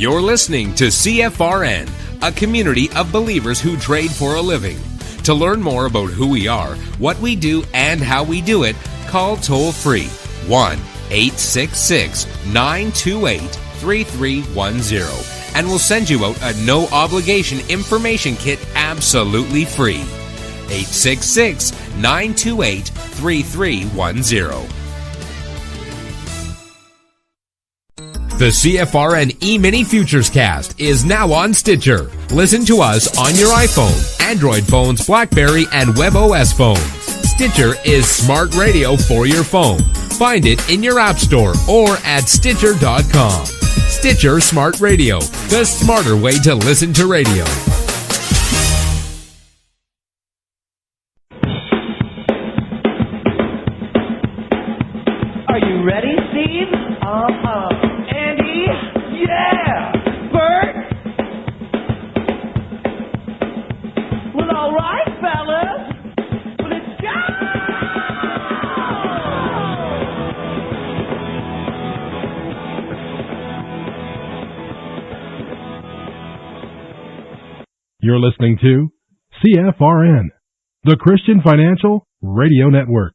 You're listening to CFRN, a community of believers who trade for a living. To learn more about who we are, what we do, and how we do it, call toll-free 1-866-928-3310, and we'll send you out a no-obligation information kit absolutely free. 866-928-3310. The CFRN Emini Futures Cast is now on Stitcher. Listen to us on your iPhone, Android phones, BlackBerry, and WebOS phones. Stitcher is smart radio for your phone. Find it in your app store or at Stitcher.com. Stitcher Smart Radio, the smarter way to listen to radio. Are you ready, Steve? Andy? Yeah! Bert? Well, all right, fellas. Let's go! You're listening to CFRN, the Christian Financial Radio Network.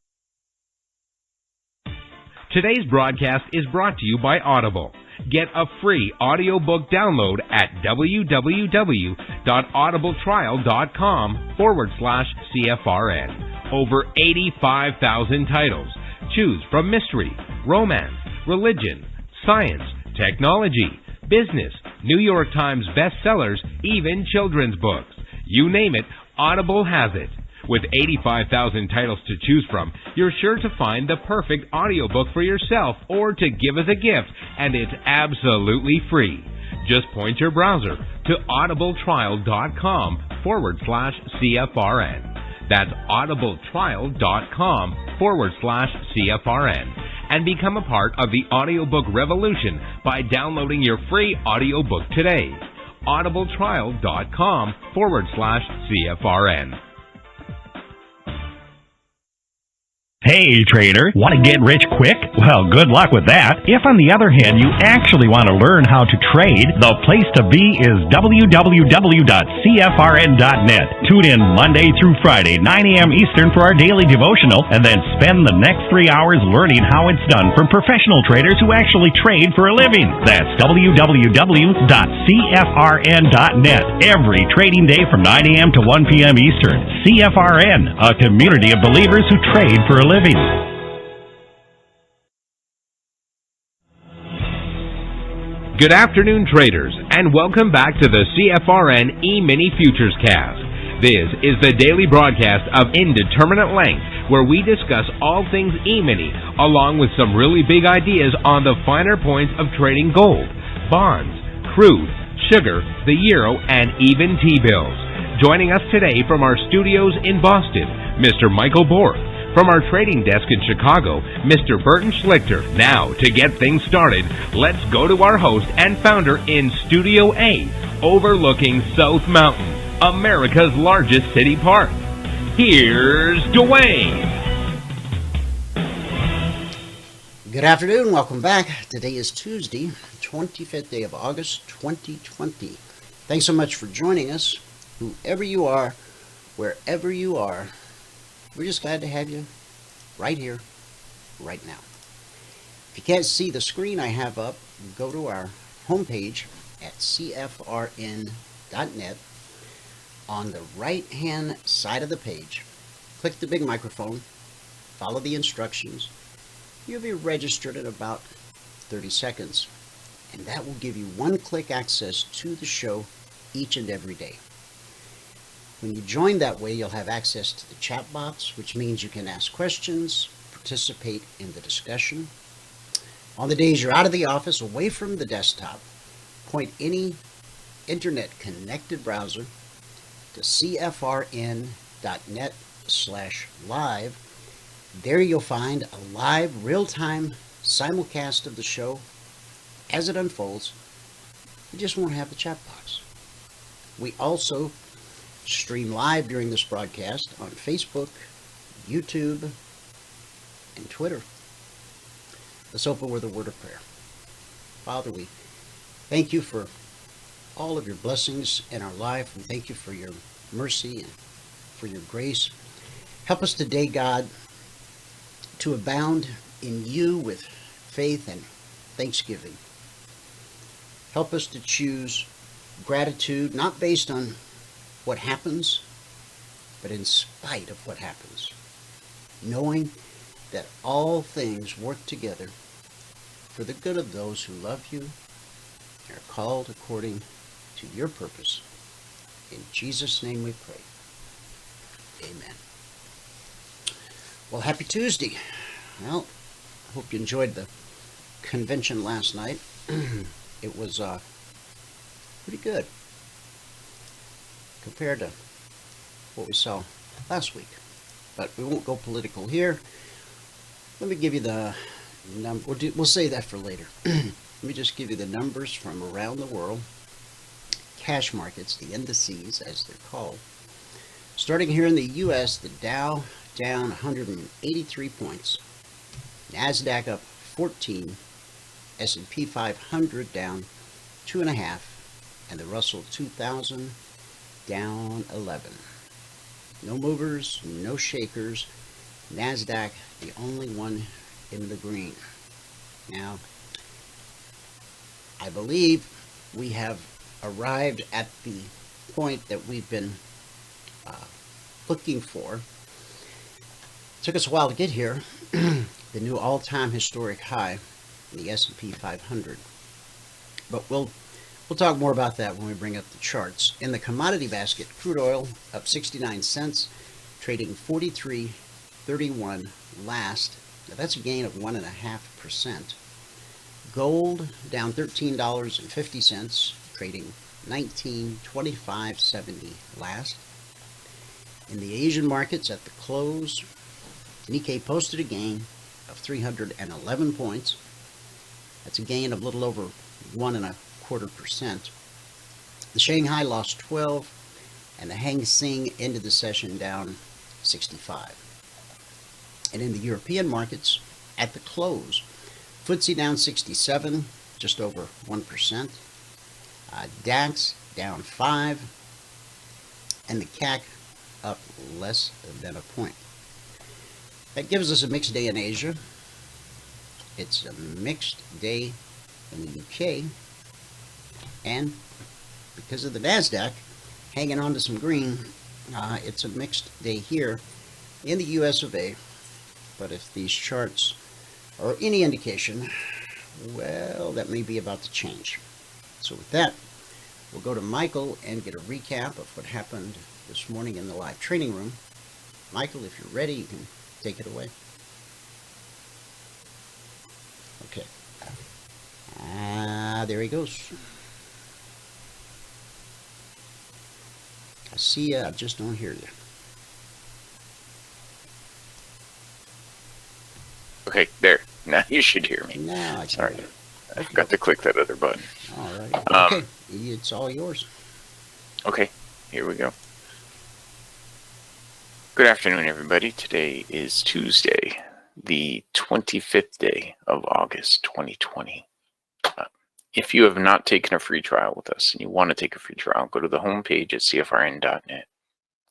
Today's broadcast is brought to you by Audible. Get a free audiobook download at www.audibletrial.com/CFRN. Over 85,000 titles. Choose from mystery, romance, religion, science, technology, business, New York Times bestsellers, even children's books. You name it, Audible has it. With 85,000 titles to choose from, you're sure to find the perfect audiobook for yourself or to give as a gift, and it's absolutely free. Just point your browser to audibletrial.com/CFRN. That's audibletrial.com/CFRN. And become a part of the audiobook revolution by downloading your free audiobook today. audibletrial.com/CFRN. Hey trader, want to get rich quick? Well, good luck with that. If on the other hand you actually want to learn how to trade, the place to be is www.cfrn.net. Tune in Monday through Friday, 9 a.m. Eastern for our daily devotional, and then spend the next 3 hours learning how it's done from professional traders who actually trade for a living. That's www.cfrn.net. Every trading day from 9 a.m. to 1 p.m. Eastern. CFRN, a community of believers who trade for a living. Good afternoon, traders, and welcome back to the CFRN Emini Futures Cast. This is the daily broadcast of Indeterminate Length, where we discuss all things Emini, along with some really big ideas on the finer points of trading gold, bonds, crude, sugar, the euro, and even T-bills. Joining us today from our studios in Boston, Mr. Michael Borth. From our trading desk in Chicago, Mr. Burton Schlichter. Now, to get things started, let's go to our host and founder in Studio A, overlooking South Mountain, America's largest city park. Here's Dwayne. Good afternoon. Welcome back. Today is Tuesday, 25th day of August, 2020. Thanks so much for joining us. Whoever you are, wherever you are, we're just glad to have you right here, right now. If you can't see the screen I have up, go to our homepage at CFRN.net. On the right-hand side of the page, click the big microphone, follow the instructions. You'll be registered in about 30 seconds, and that will give you one-click access to the show each and every day. When you join that way, you'll have access to the chat box, which means you can ask questions, participate in the discussion. On the days you're out of the office, away from the desktop, point any internet-connected browser to cfrn.net/live. There you'll find a live, real-time simulcast of the show as it unfolds. You just won't have the chat box. We also stream live during this broadcast on Facebook, YouTube, and Twitter. Let's open with a word of prayer. Father, we Thank you for all of your blessings in our life, and thank you for your mercy and for your grace. Help us today, God, to abound in you with faith and thanksgiving. Help us to choose gratitude, not based on what happens, but in spite of what happens, knowing that all things work together for the good of those who love you and are called according to your purpose. In Jesus' name we pray. Amen. Well, happy Tuesday. Well, I hope you enjoyed the convention last night. It was pretty good compared to what we saw last week. But we won't go political here. Let me give you the number. We'll save that for later. Let me just give you the numbers from around the world. Cash markets, the indices as they're called. Starting here in the U.S., the Dow down 183 points. NASDAQ up 14. S&P 500 down 2.5. And the Russell 2000 down 11. No movers, no shakers. NASDAQ, the only one in the green. Now, I believe we have arrived at the point that we've been looking for. It took us a while to get here. The new all-time historic high in the S&P 500. But we'll talk more about that when we bring up the charts. In the commodity basket, crude oil up 69 cents, trading 43.31 last. Now that's a gain of 1.5%. Gold down $13.50, trading 19.2570 last. In the Asian markets at the close, Nikkei posted a gain of 311 points. That's a gain of a little over 1.25%. The Shanghai lost 12, and the Hang Seng ended the session down 65. And in the European markets, at the close, FTSE down 67, just over 1%. DAX down 5, and the CAC up less than a point. That gives us a mixed day in Asia. It's a mixed day in the UK, and because of the NASDAQ hanging on to some green, it's a mixed day here in the US of A. But if these charts are any indication, well, that may be about to change. So with that, we'll go to Michael and get a recap of what happened this morning in the live training room. Michael, if you're ready, you can take it away. Okay. There he goes. I see you, I just don't hear you. Okay, there. Now you should hear me. Now I can. Sorry. I forgot to click that other button. All right. Okay, it's all yours. Okay, here we go. Good afternoon, everybody. Today is Tuesday, the 25th day of August, 2020. If you have not taken a free trial with us and you want to take a free trial, go to the homepage at CFRN.net.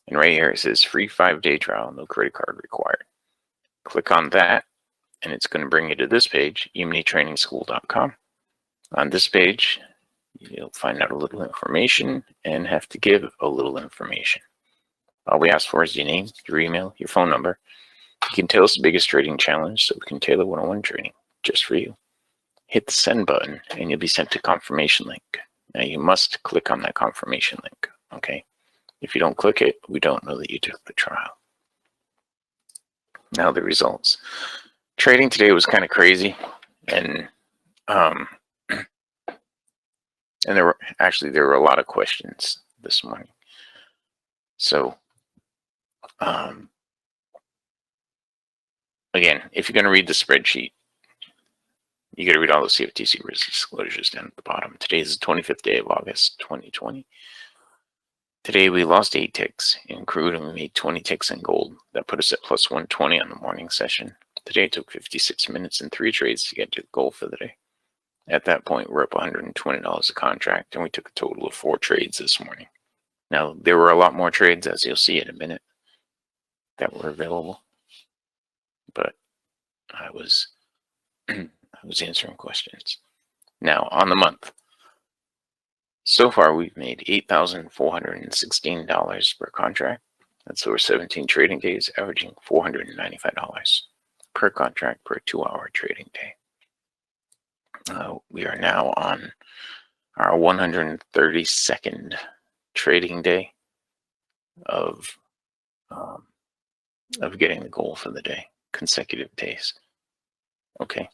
And right here it says free 5-day trial, no credit card required. Click on that, and it's going to bring you to this page, eminitrainingschool.com. On this page, you'll find out a little information and have to give a little information. All we ask for is your name, your email, your phone number. You can tell us the biggest trading challenge so we can tailor one-on-one training just for you. Hit the send button and you'll be sent a confirmation link. Now you must click on that confirmation link, okay? If you don't click it, we don't know that you took the trial. Now the results. Trading today was kind of crazy, and there were a lot of questions this morning. So again, if you're going to read the spreadsheet, you got to read all the CFTC risk disclosures down at the bottom. Today is the 25th day of August, 2020. Today we lost 8 ticks in crude and we made 20 ticks in gold. That put us at plus 120 on the morning session. Today it took 56 minutes and 3 trades to get to the goal for the day. At that point, we're up $120 a contract, and we took a total of 4 trades this morning. Now, there were a lot more trades, as you'll see in a minute, that were available, but I was answering questions. Now, on the month, so far we've made $8,416 per contract. That's over 17 trading days, averaging $495 per contract per 2-hour trading day. We are now on our 132nd trading day of getting the goal for the day, consecutive days. Okay,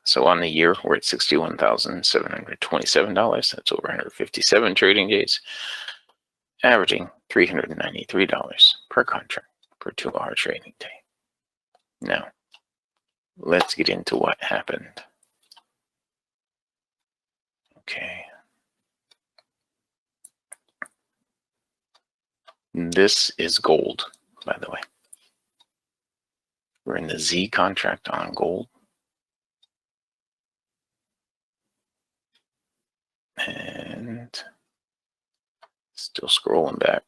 so on the year, we're at $61,727. That's over 157 trading days, averaging $393 per contract per 2-hour trading day. Now, let's get into what happened. Okay. This is gold, by the way. We're in the Z contract on gold. And still scrolling back.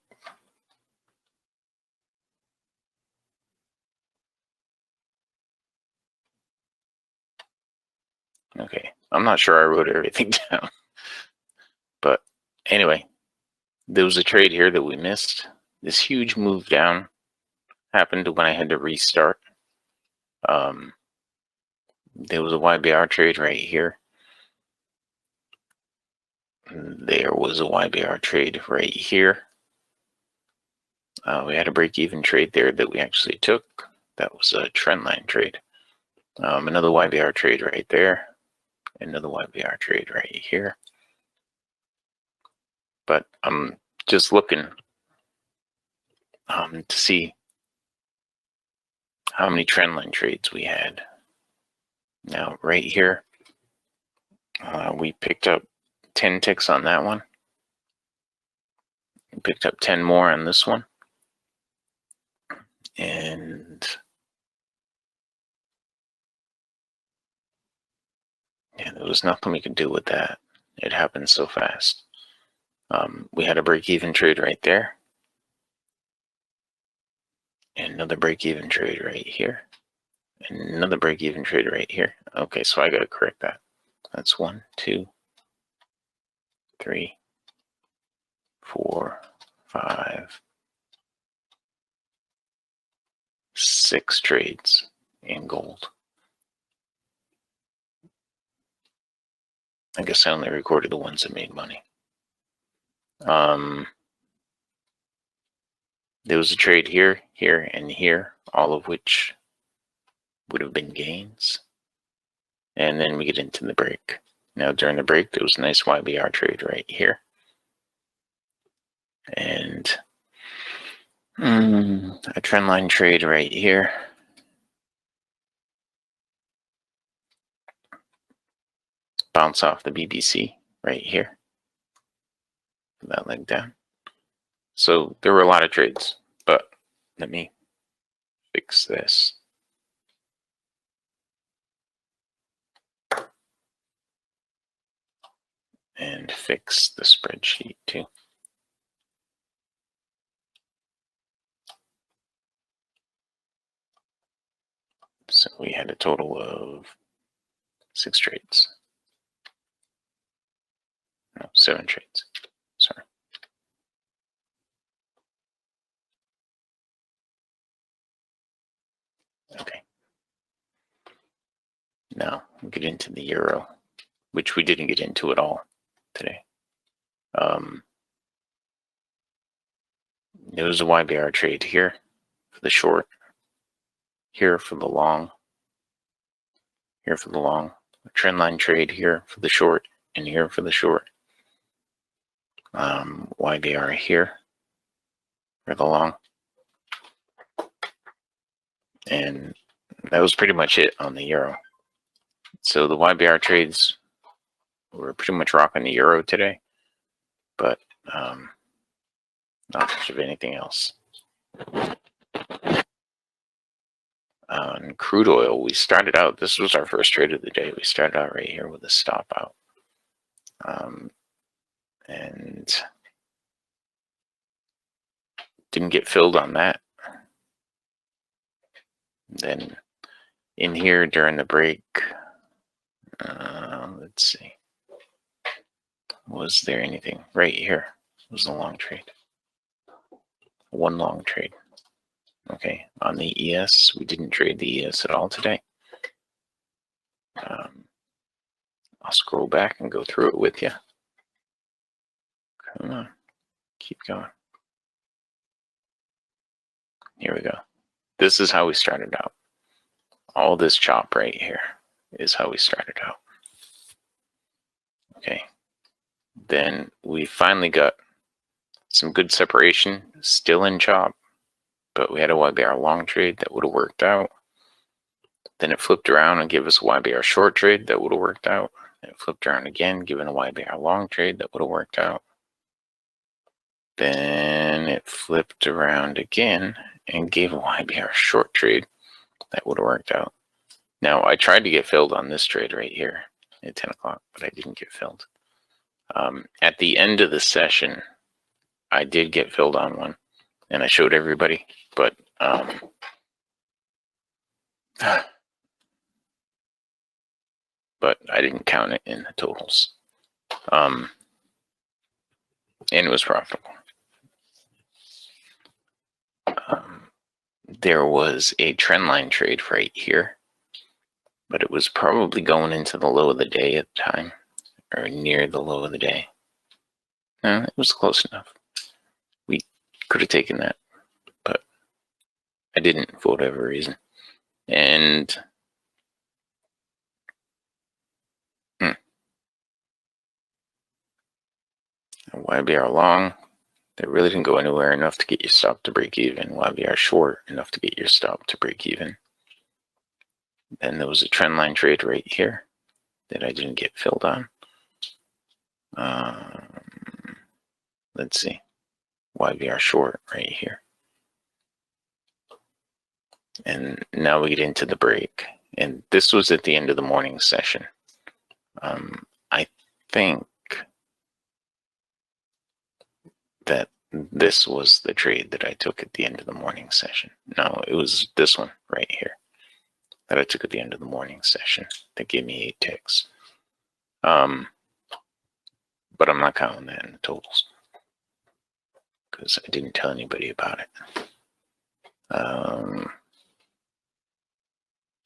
Okay, I'm not sure I wrote everything down. But anyway, there was a trade here that we missed. This huge move down happened when I had to restart. There was a YBR trade right here. There was a YBR trade right here. We had a break-even trade there that we actually took. That was a trend line trade. Another YBR trade right there. Another YBR trade right here. But I'm just looking to see how many trend line trades we had. Now, right here, we picked up 10 ticks on that one. We picked up 10 more on this one. And yeah, there was nothing we could do with that. It happened so fast. We had a break-even trade right there. And another break-even trade right here. And another break-even trade right here. Okay, so I got to correct that. That's 1, 2, 3, 4, 5, 6 trades in gold. I guess I only recorded the ones that made money. There was a trade here, here, and here, all of which would have been gains. And then we get into the break. Now, during the break, there was a nice YBR trade right here. And a trend line trade right here. Bounce off the BBC right here. That leg down. So there were a lot of trades, but let me fix this. And fix the spreadsheet too. So we had a total of 6 trades. No, 7 trades. Sorry. Okay. Now we'll get into the euro, which we didn't get into at all today. There was a YBR trade here for the short, here for the long, here for the long, a trend line trade here for the short, and here for the short. YBR here for the long. And that was pretty much it on the euro. So the YBR trades were pretty much rocking the euro today, but not much of anything else. On crude oil, we started out, this was our first trade of the day. We started out right here with a stop out. And didn't get filled on that. Then in here during the break, let's see. Was there anything? Right here was a long trade. One long trade. Okay, on the ES, we didn't trade the ES at all today. I'll scroll back and go through it with you. Come on, keep going. Here we go. This is how we started out. All this chop right here is how we started out. Okay. Then we finally got some good separation, still in chop, but we had a YBR long trade that would have worked out. Then it flipped around and gave us a YBR short trade that would have worked out. And it flipped around again, giving a YBR long trade that would have worked out. Then it flipped around again and gave a YBR short trade that would have worked out. Now, I tried to get filled on this trade right here at 10 o'clock, but I didn't get filled. At the end of the session, I did get filled on one, and I showed everybody, but I didn't count it in the totals. And it was profitable. There was a trend line trade right here, but it was probably going into the low of the day at the time, or near the low of the day. No, it was close enough. We could have taken that, but I didn't for whatever reason. And YBR long, that really didn't go anywhere enough to get your stop to break even. YBR short, enough to get your stop to break even. Then there was a trend line trade right here that I didn't get filled on. Let's see. YBR short right here. And now we get into the break. And this was at the end of the morning session. I think that this was the trade that I took at the end of the morning session. No, it was this one right here that I took at the end of the morning session that gave me 8 ticks. But I'm not counting that in the totals because I didn't tell anybody about it. All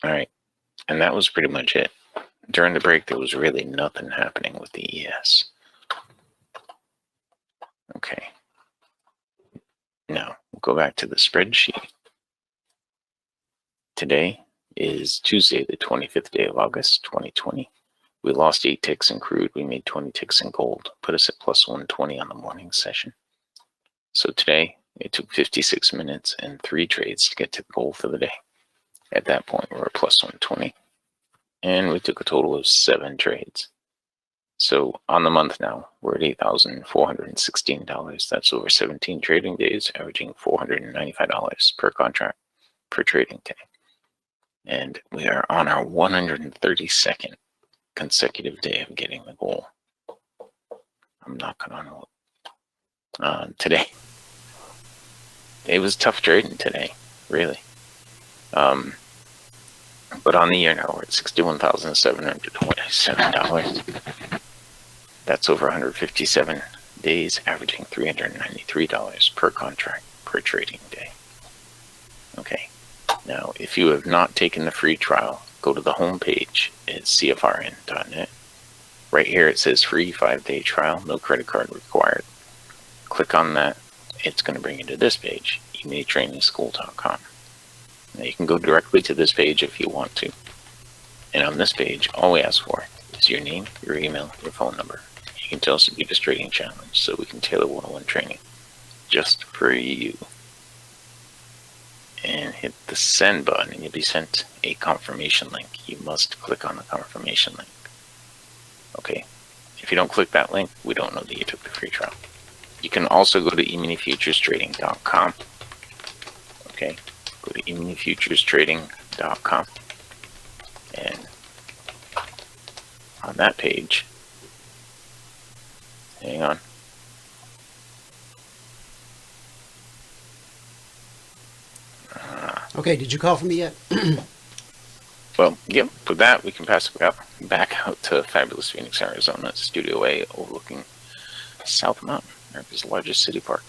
right, and that was pretty much it. During the break, there was really nothing happening with the ES. Okay. Now, we'll go back to the spreadsheet. Today is Tuesday, the 25th day of August, 2020. We lost 8 ticks in crude. We made 20 ticks in gold, put us at plus 120 on the morning session. So today, it took 56 minutes and 3 trades to get to the goal for the day. At that point, we were plus 120. And we took a total of 7 trades. So on the month now, we're at $8,416. That's over 17 trading days, averaging $495 per contract per trading day. And we are on our 132nd consecutive day of getting the goal. I'm knocking on wood. Today, it was tough trading today, really. But on the year now, we're at $61,727. That's over 157 days, averaging $393 per contract per trading day. Okay, now if you have not taken the free trial, go to the home page at CFRN.net. Right here it says free 5-day trial, no credit card required. Click on that. It's going to bring you to this page, eminitrainingschool.com. Now you can go directly to this page if you want to. And on this page, all we ask for is your name, your email, your phone number. You can tell us to do this trading challenge so we can tailor one-on-one training just for you. And hit the send button and you'll be sent a confirmation link. You must click on the confirmation link. Okay, if you don't click that link, we don't know that you took the free trial. You can also go to eminifuturestrading.com. Okay, go to eminifuturestrading.com. CFTC.com. And on that page, hang on. Okay, did you call for me yet? Well, yep, with that, we can pass it back out to fabulous Phoenix, Arizona, Studio A, overlooking South Mountain, America's largest city park.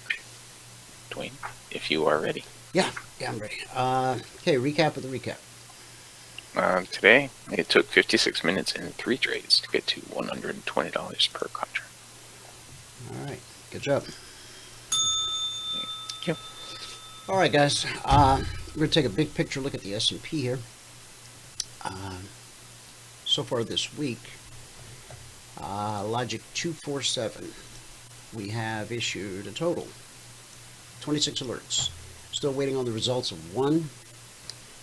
Dwayne, if you are ready. Yeah, I'm ready. Okay, recap of the recap. Today, it took 56 minutes and 3 trades to get to $120 per contract. All right, good job. Thank you. All right, guys. We're going to take a big picture look at the S&P here. So far this week, Logic 247, we have issued a total 26 alerts. Still waiting on the results of 1.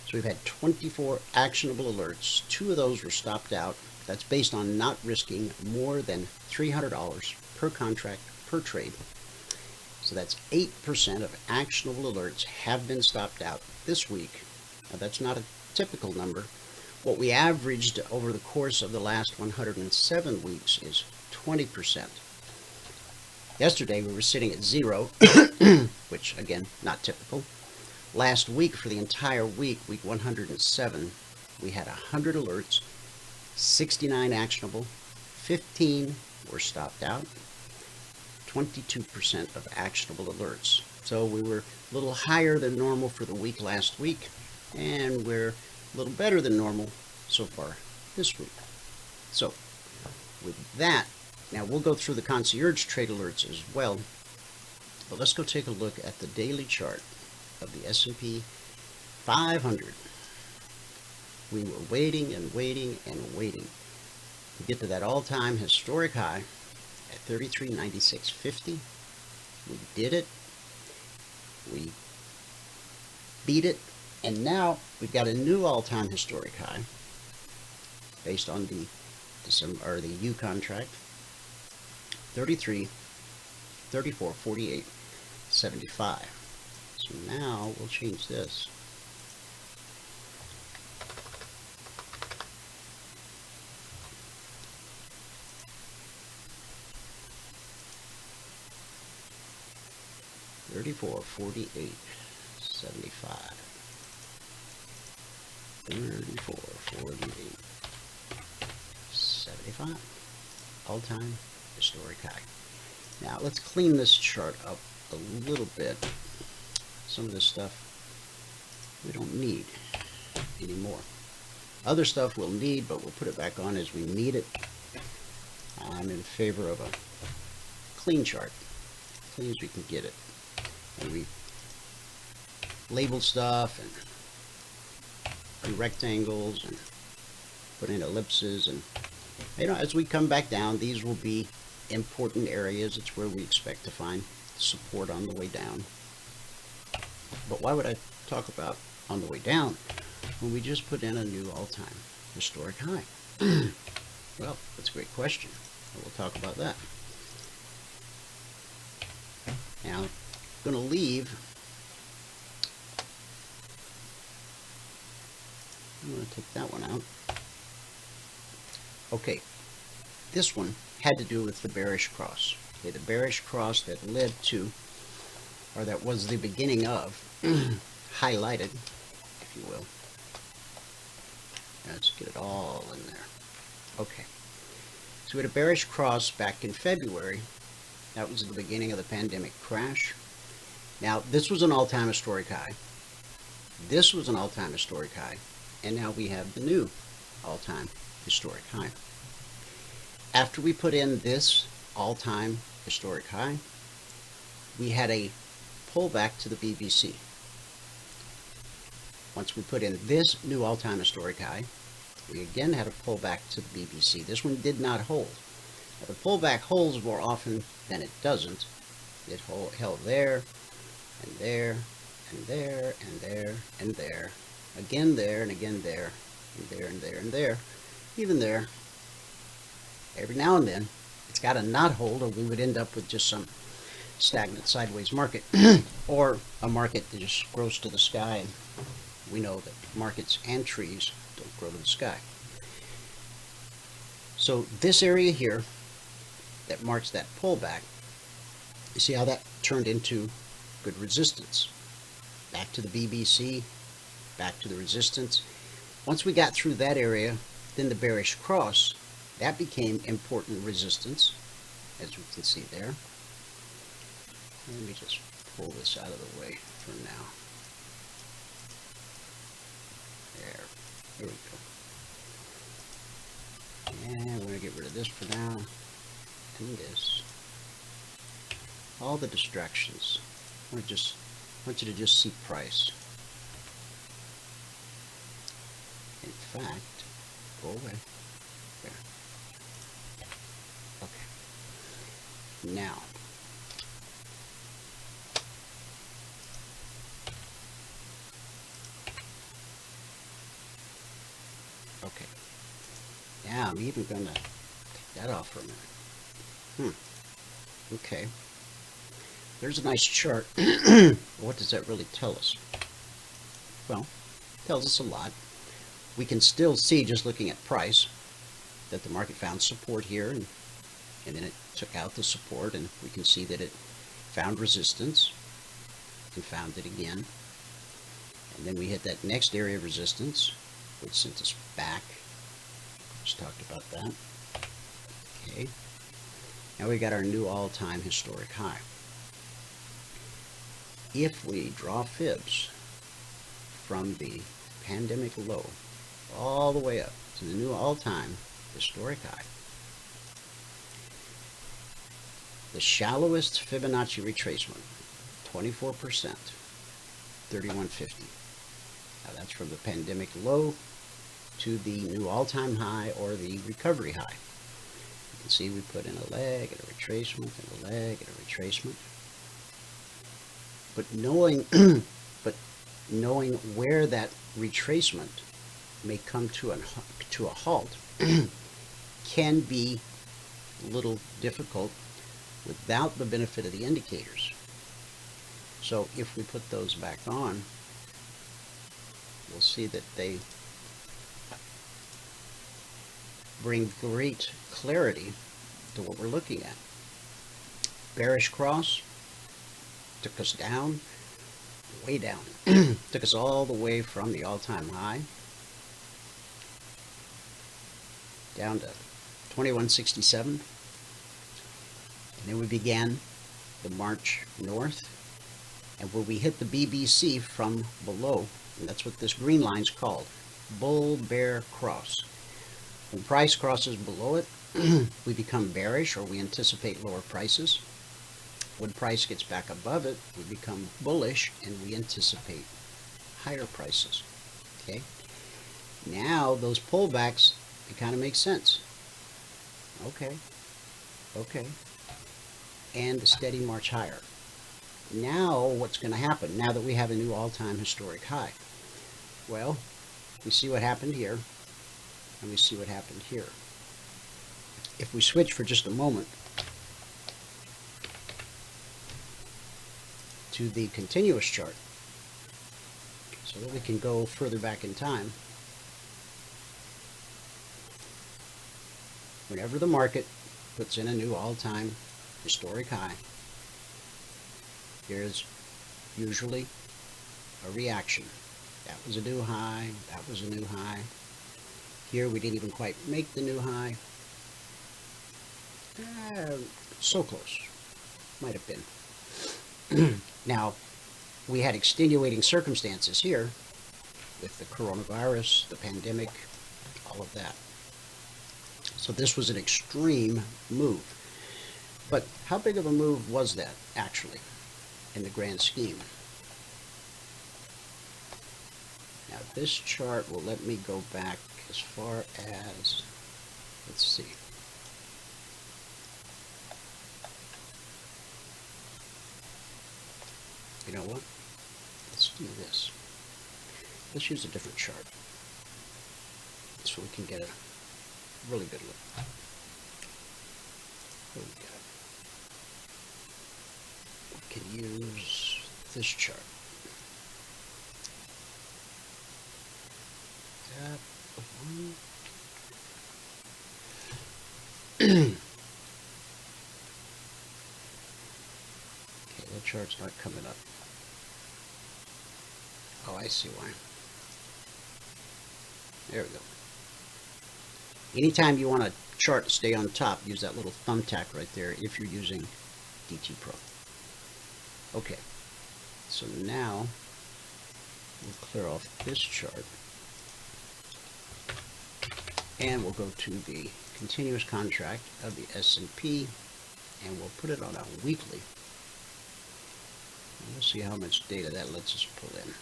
So we've had 24 actionable alerts. 2 of those were stopped out. That's based on not risking more than $300 per contract per trade. So that's 8% of actionable alerts have been stopped out this week. Now that's not a typical number. What we averaged over the course of the last 107 weeks is 20%. Yesterday we were sitting at 0, which again, not typical. Last week, for the entire week, week 107, we had 100 alerts, 69 actionable, 15 were stopped out, 22% of actionable alerts. So we were a little higher than normal for the week last week, and we're a little better than normal so far this week. So with that, now we'll go through the Concierge Trade Alerts as well, but let's go take a look at the daily chart of the S&P 500. We were waiting and waiting and waiting to get to that all-time historic high at 3396.50. We did it. We beat it. And now we've got a new all-time historic high based on the U contract, 33, 34, 48, 75. So now we'll change this. $34, 48, 75. 34, 48, 75. All-time historic high. Now let's clean this chart up a little bit. Some of this stuff we don't need anymore. Other stuff we'll need, but we'll put it back on as we need it. I'm in favor of a clean chart, clean as we can get it. And we label stuff and rectangles and put in ellipses, and as we come back down, these will be important areas. It's where we expect to find support on the way down. But why would I talk about on the way down when we just put in a new all-time historic high? Well, that's a great question. We'll talk about that. Now, I'm going to leave. I'm going to take that one out. Okay, this one had to do with the bearish cross. Okay, the bearish cross that led to, or that was the beginning of, highlighted, if you will. Let's get it all in there. Okay, so we had a bearish cross back in February. That was the beginning of the pandemic crash. Now, this was an all-time historic high. This was an all-time historic high. And now we have the new all-time historic high. After we put in this all-time historic high, we had a pullback to the BBC. Once we put in this new all-time historic high, we again had a pullback to the BBC. This one did not hold. Now, the pullback holds more often than it doesn't. It held there, and there, and there, and there, and there. Again there, and again there, and there, and there, and there. Even there. Every now and then, it's got to not hold, or we would end up with just some stagnant sideways market, or a market that just grows to the sky, and we know that markets and trees don't grow to the sky. So this area here that marks that pullback, you see how that turned into good resistance. Back to the BBC, back to the resistance. Once we got through that area, then the bearish cross, that became important resistance, as we can see there. Let me just pull this out of the way for now. There we go. And we're going to get rid of this for now, and this. All the distractions. I want you to just see price. In fact, go away. There. Okay. Now, okay. Now I'm even going to take that off for a minute. Okay. There's a nice chart. What does that really tell us? Well, it tells us a lot. We can still see, just looking at price, that the market found support here, and then it took out the support, and we can see that it found resistance and found it again. And then we hit that next area of resistance, which sent us back. Just talked about that. Okay. Now we got our new all-time historic high. If we draw fibs from the pandemic low all the way up to the new all-time historic high, the shallowest Fibonacci retracement, 24%, 3150. Now that's from the pandemic low to the new all-time high, or the recovery high. You can see we put in a leg and a retracement and a leg and a retracement. But knowing where that retracement may come to a halt can be a little difficult without the benefit of the indicators. So if we put those back on, we'll see that they bring great clarity to what we're looking at. Bearish cross took us down, way down. Took us all the way from the all-time high down to 2167. And then we began the march north. And when we hit the BBC from below, and that's what this green line's called, bull-bear cross. When price crosses below it, we become bearish, or we anticipate lower prices. When price gets back above it, we become bullish, and we anticipate higher prices. Okay? Now, those pullbacks, they kind of make sense. Okay. Okay. And the steady march higher. Now, what's going to happen now that we have a new all-time historic high? Well, we see what happened here, and we see what happened here. If we switch for just a moment to the continuous chart, so that we can go further back in time, whenever the market puts in a new all-time historic high, there's usually a reaction. That was a new high, that was a new high. Here we didn't even quite make the new high. So close. Might have been. Now, we had extenuating circumstances here with the coronavirus, the pandemic, all of that. So this was an extreme move. But how big of a move was that, actually, in the grand scheme? Now, this chart will let me go back as far as, let's see. You know what? Let's do this. Let's use a different chart so we can get a really good look. What do we got? We can use this chart. that one. Okay, that chart's not coming up. Oh, I see why. There we go. Anytime you want a chart to stay on top, use that little thumbtack right there if you're using DT Pro. Okay, so now we'll clear off this chart and we'll go to the continuous contract of the S&P and we'll put it on a weekly. And we'll see how much data that lets us pull in.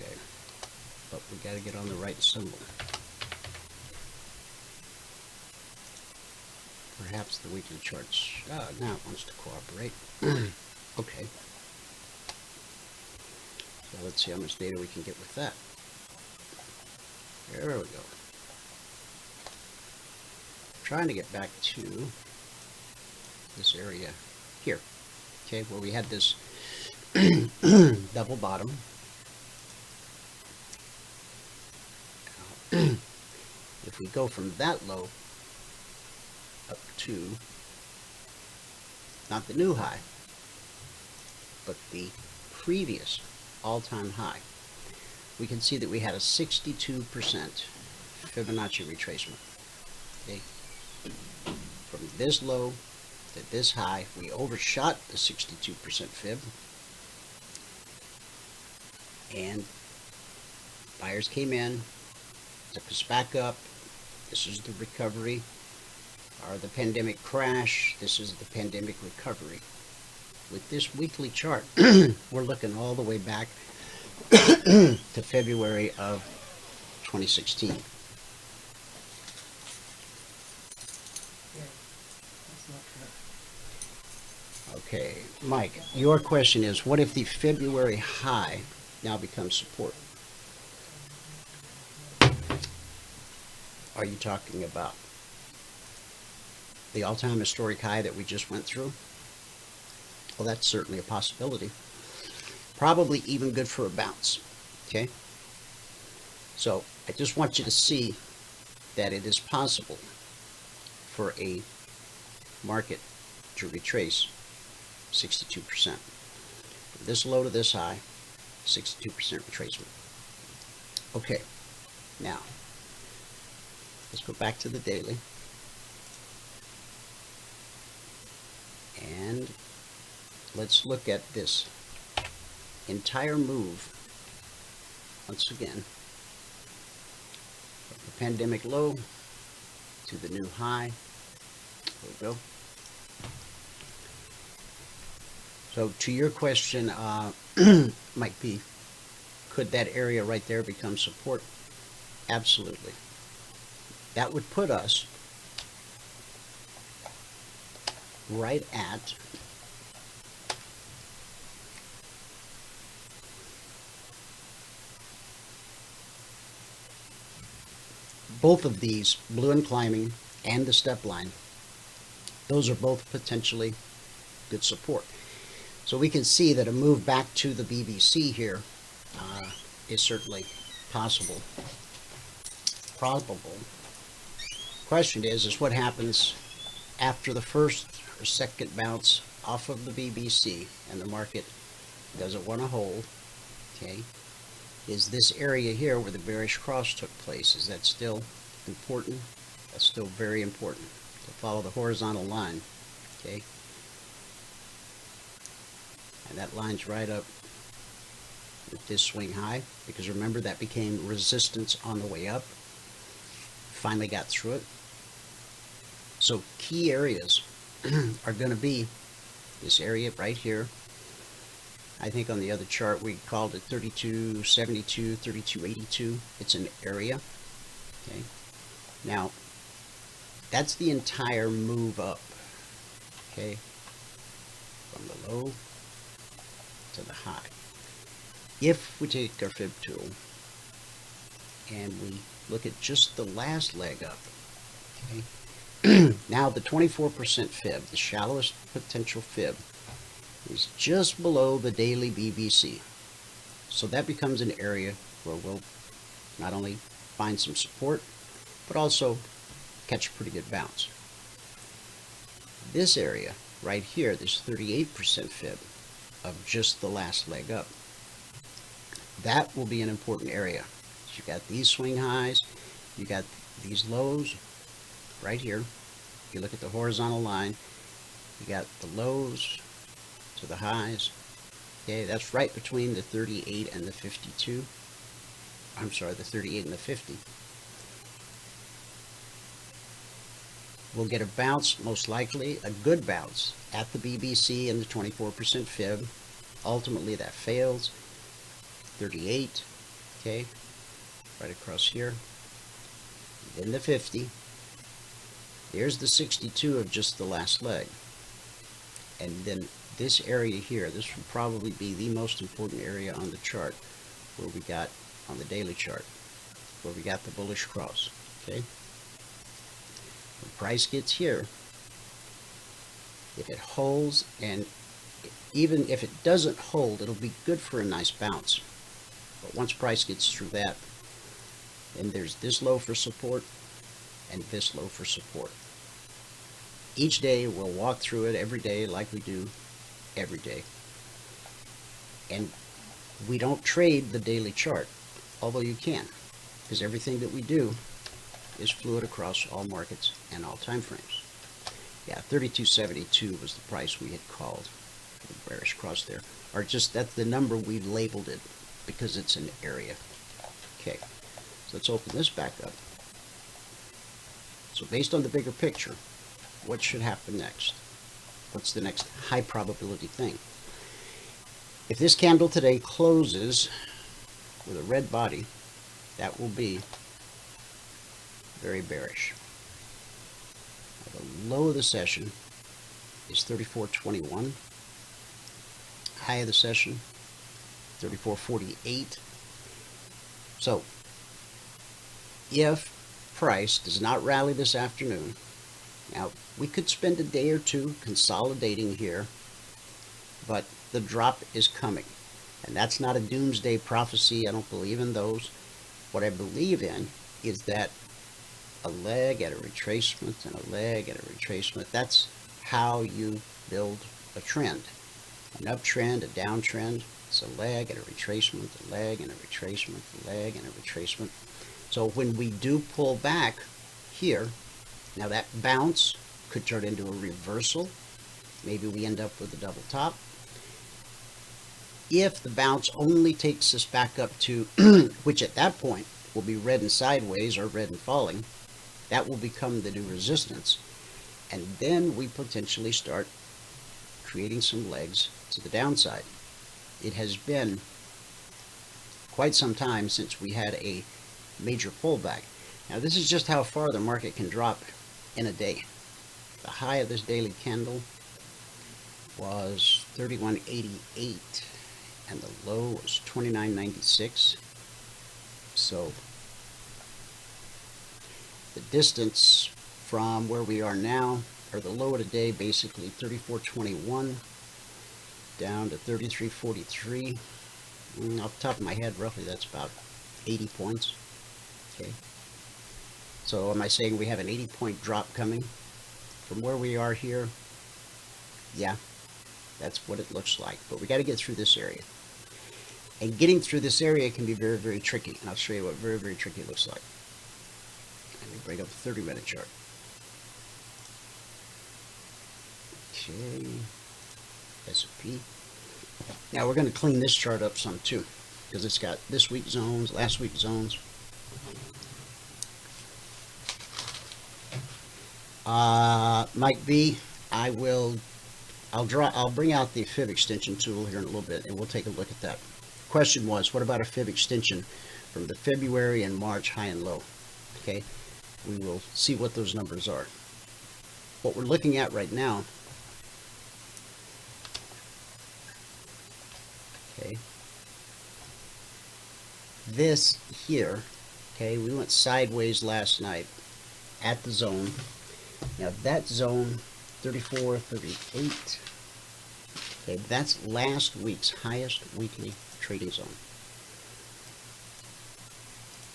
Okay, but we got to get on the right symbol. Perhaps the weekly charts. Now it wants to cooperate. Okay. So let's see how much data we can get with that. There we go. Trying to get back to this area here. Okay, where we had this double bottom. If we go from that low up to not the new high, but the previous all-time high, we can see that we had a 62% Fibonacci retracement. Okay, from this low to this high, we overshot the 62% fib, and buyers came in, took us back up. This is the recovery, or the pandemic crash. This is the pandemic recovery. With this weekly chart, we're looking all the way back to February of 2016. Okay, Mike, your question is, what if the February high now becomes support? Are you talking about the all-time historic high that we just went through? Well, that's certainly a possibility. Probably even good for a bounce. Okay? So I just want you to see that it is possible for a market to retrace 62%. From this low to this high, 62% retracement. Okay, now let's go back to the daily. And let's look at this entire move once again. From the pandemic low to the new high. There we go. So to your question, might be, could that area right there become support? Absolutely. That would put us right at both of these, blue and climbing and the step line. Those are both potentially good support. So we can see that a move back to the BBC here is certainly possible, probable. Question is what happens after the first or second bounce off of the BBC and the market doesn't want to hold. Okay, is this area here where the bearish cross took place, is that still important? That's still very important to follow the horizontal line. Okay, and that lines right up with this swing high, because remember that became resistance on the way up. Finally got through it. So key areas are going to be this area right here. I think on the other chart we called it 3272, 3282. It's an area. Okay. Now that's the entire move up okay, from the low to the high. If we take our fib tool and we look at just the last leg up, okay, now the 24% fib, the shallowest potential fib, is just below the daily BBC. So that becomes an area where we'll not only find some support, but also catch a pretty good bounce. This area right here, this 38% fib of just the last leg up, that will be an important area. So you got these swing highs, you got these lows right here. If you look at the horizontal line, you got the lows to the highs. Okay, that's right between the 38 and the 52. I'm sorry, the 38 and the 50. We'll get a bounce, most likely a good bounce, at the BBC and the 24% fib. Ultimately that fails. 38, okay, right across here. Then the 50. There's the 62 of just the last leg. And then this area here, this will probably be the most important area on the chart, where we got on the daily chart, where we got the bullish cross, okay? When price gets here, if it holds, and even if it doesn't hold, it'll be good for a nice bounce. But once price gets through that, then there's this low for support and this low for support. Each day we'll walk through it every day like we do every day. And we don't trade the daily chart, although you can, because everything that we do is fluid across all markets and all time frames. Yeah, 32.72 was the price we had called for the bearish cross there. Or just, that's the number we labeled it because it's an area. Okay, so let's open this back up. So based on the bigger picture, what should happen next? What's the next high probability thing? If this candle today closes with a red body, that will be very bearish. Now, the low of the session is 34.21. High of the session, 34.48. So, if price does not rally this afternoon, now we could spend a day or two consolidating here, but the drop is coming. And that's not a doomsday prophecy. I don't believe in those. What I believe in is that a leg at a retracement and a leg at a retracement, that's how you build a trend. An uptrend, a downtrend, it's a leg and a retracement, a leg and a retracement, a leg and a retracement. So when we do pull back here, now that bounce could turn into a reversal. Maybe we end up with a double top. If the bounce only takes us back up to, which at that point will be red and sideways or red and falling, that will become the new resistance. And then we potentially start creating some legs to the downside. It has been quite some time since we had a major pullback. Now this is just how far the market can drop in a day. The high of this daily candle was 31.88 and the low was 29.96. So the distance from where we are now, or the low of the day, basically 34.21 down to 33.43. Off the top of my head, roughly that's about 80 points. Okay. So am I saying we have an 80-point drop coming from where we are here? Yeah, that's what it looks like. But we got to get through this area. And getting through this area can be very, very tricky. And I'll show you what very, very tricky looks like. Let me bring up the 30-minute chart. Okay, S&P. Now we're going to clean this chart up some too, because it's got this week's zones, last week's zones. Might be. I'll bring out the fib extension tool here in a little bit, and we'll take a look at that. Question was, what about a fib extension from the February and March high and low? Okay, we will see what those numbers are. What we're looking at right now Okay. This here, okay, we went sideways last night at the zone. Now that zone, 34, 38, okay, that's last week's highest weekly trading zone.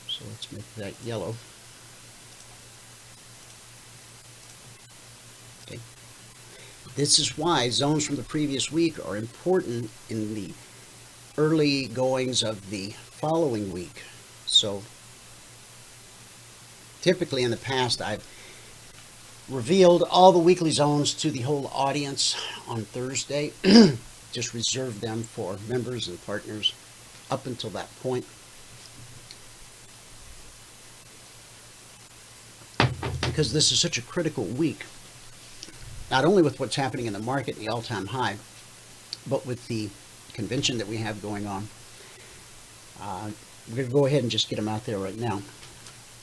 So let's make that yellow. Okay. This is why zones from the previous week are important in the early goings of the following week. So typically in the past I've revealed all the weekly zones to the whole audience on Thursday. Just reserve them for members and partners up until that point. Because this is such a critical week, not only with what's happening in the market, the all-time high, but with the convention that we have going on. We're going to go ahead and just get them out there right now.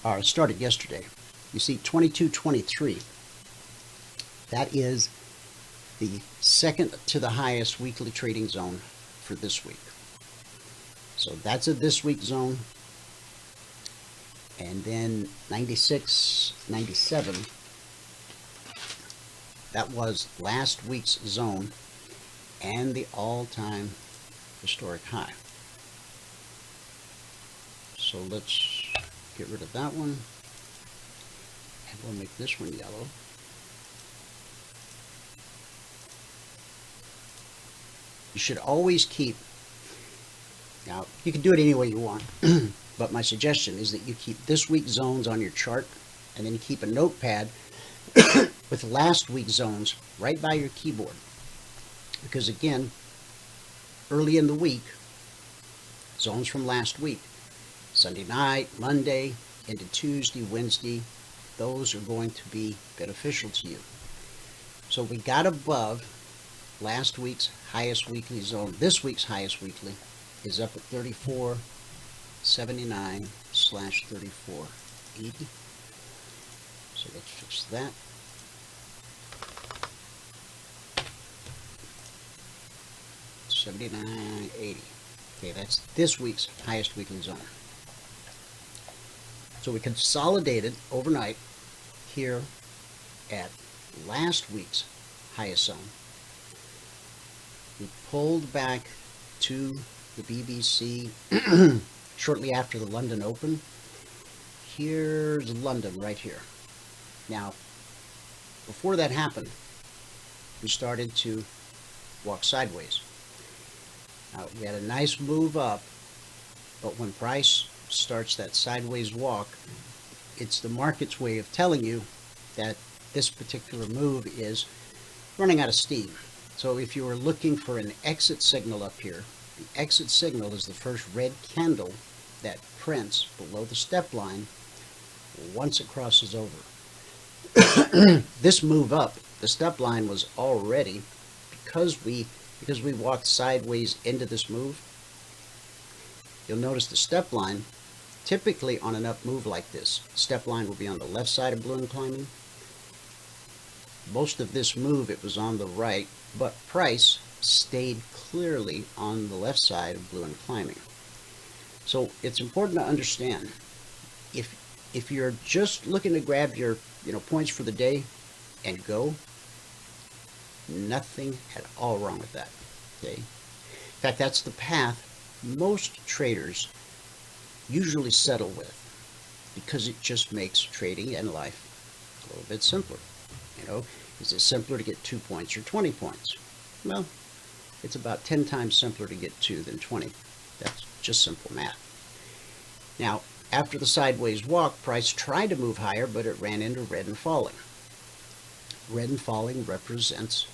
It started yesterday. You see 22.23. That is the second to the highest weekly trading zone for this week. So that's a this week zone. And then 96.97. That was last week's zone and the all-time historic high. So let's get rid of that one. And we'll make this one yellow. You should always keep, now you can do it any way you want, but my suggestion is that you keep this week's zones on your chart, and then you keep a notepad with last week's zones right by your keyboard. Because again, early in the week, zones from last week, Sunday night, Monday, into Tuesday, Wednesday, those are going to be beneficial to you. So we got above last week's highest weekly zone. This week's highest weekly is up at 34.79/34.80. So let's fix that. $79.80. Okay, that's this week's highest weekly zone. So we consolidated overnight here at last week's highest zone. We pulled back to the BBC shortly after the London Open. Here's London right here. Now, before that happened, we started to walk sideways. Now, we had a nice move up, but when price starts that sideways walk, it's the market's way of telling you that this particular move is running out of steam. So if you are looking for an exit signal up here, the exit signal is the first red candle that prints below the step line once it crosses over. This move up, the step line was already, because we walked sideways into this move, you'll notice the step line, typically on an up move like this, step line will be on the left side of balloon climbing. Most of this move, it was on the right, but price stayed clearly on the left side of balloon climbing. So it's important to understand, if you're just looking to grab your points for the day and go, nothing at all wrong with that. Okay. In fact, that's the path most traders usually settle with, because it just makes trading and life a little bit simpler. Is it simpler to get 2 points or 20 points? Well, it's about 10 times simpler to get 2 than 20. That's just simple math. Now, after the sideways walk, price tried to move higher, but it ran into red and falling. Red and falling represents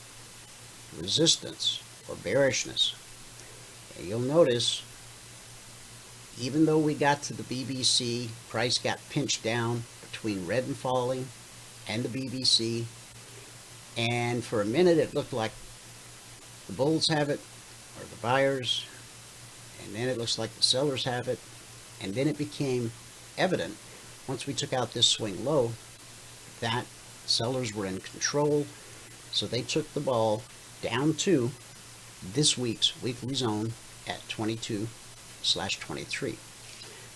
resistance or bearishness. And you'll notice, even though we got to the BBC, price got pinched down between red and falling and the BBC, and for a minute it looked like the bulls have it, or the buyers, and then it looks like the sellers have it, and then it became evident once we took out this swing low that sellers were in control, so they took the ball down to this week's weekly zone at 22/23.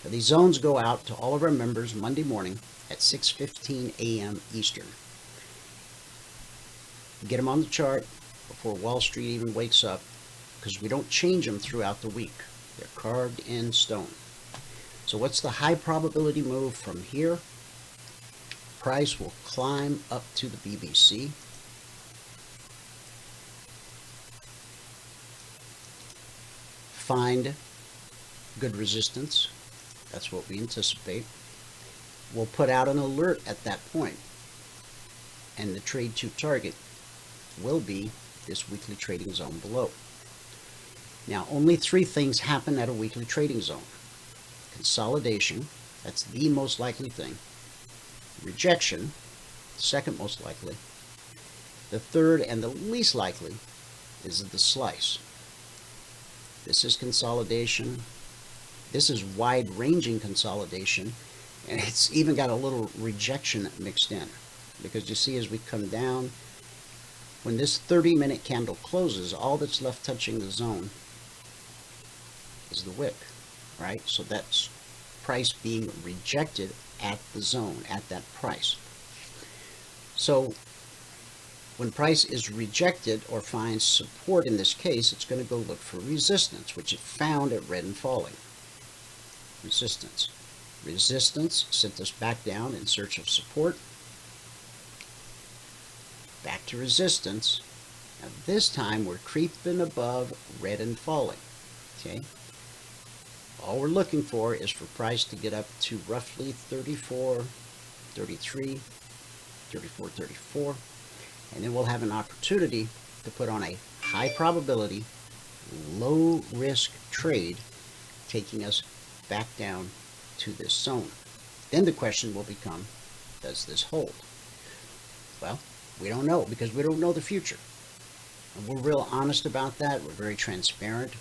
Now, these zones go out to all of our members Monday morning at 6:15 a.m. Eastern. Get them on the chart before Wall Street even wakes up, because we don't change them throughout the week. They're carved in stone. So what's the high probability move from here? Price will climb up to the BBC. Find good resistance. That's what we anticipate. We'll put out an alert at that point, and the trade to target will be this weekly trading zone below. Now, only three things happen at a weekly trading zone. Consolidation, that's the most likely thing. Rejection, second most likely. The third and the least likely is the slice. This is consolidation. This is wide-ranging consolidation, and it's even got a little rejection mixed in, because you see, as we come down, when this 30-minute candle closes, all that's left touching the zone is the wick, right? So that's price being rejected at the zone, at that price. So when price is rejected or finds support, in this case, it's going to go look for resistance, which it found at red and falling. Resistance. Resistance sent us back down in search of support. Back to resistance. Now this time we're creeping above red and falling. Okay? All we're looking for is for price to get up to roughly 34, 33, 34, 34. And then we'll have an opportunity to put on a high probability, low risk trade, taking us back down to this zone. Then the question will become, does this hold? Well, we don't know, because we don't know the future. And we're real honest about that. We're very transparent.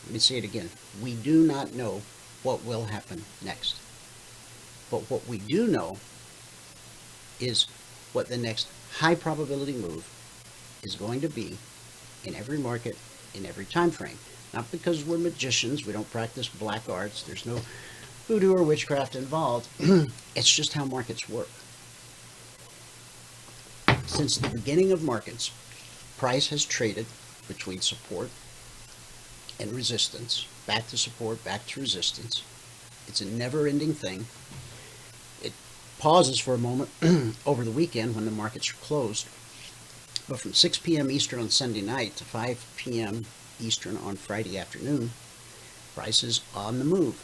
Let me say it again. We do not know what will happen next. But what we do know is what the next high probability move is going to be in every market, in every time frame. Not because we're magicians, we don't practice black arts, there's no voodoo or witchcraft involved. It's just how markets work. Since the beginning of markets, price has traded between support and resistance, back to support, back to resistance. It's a never-ending thing. It pauses for a moment over the weekend when the markets are closed, but from 6 p.m. Eastern on Sunday night to 5 p.m. Eastern on Friday afternoon, price is on the move.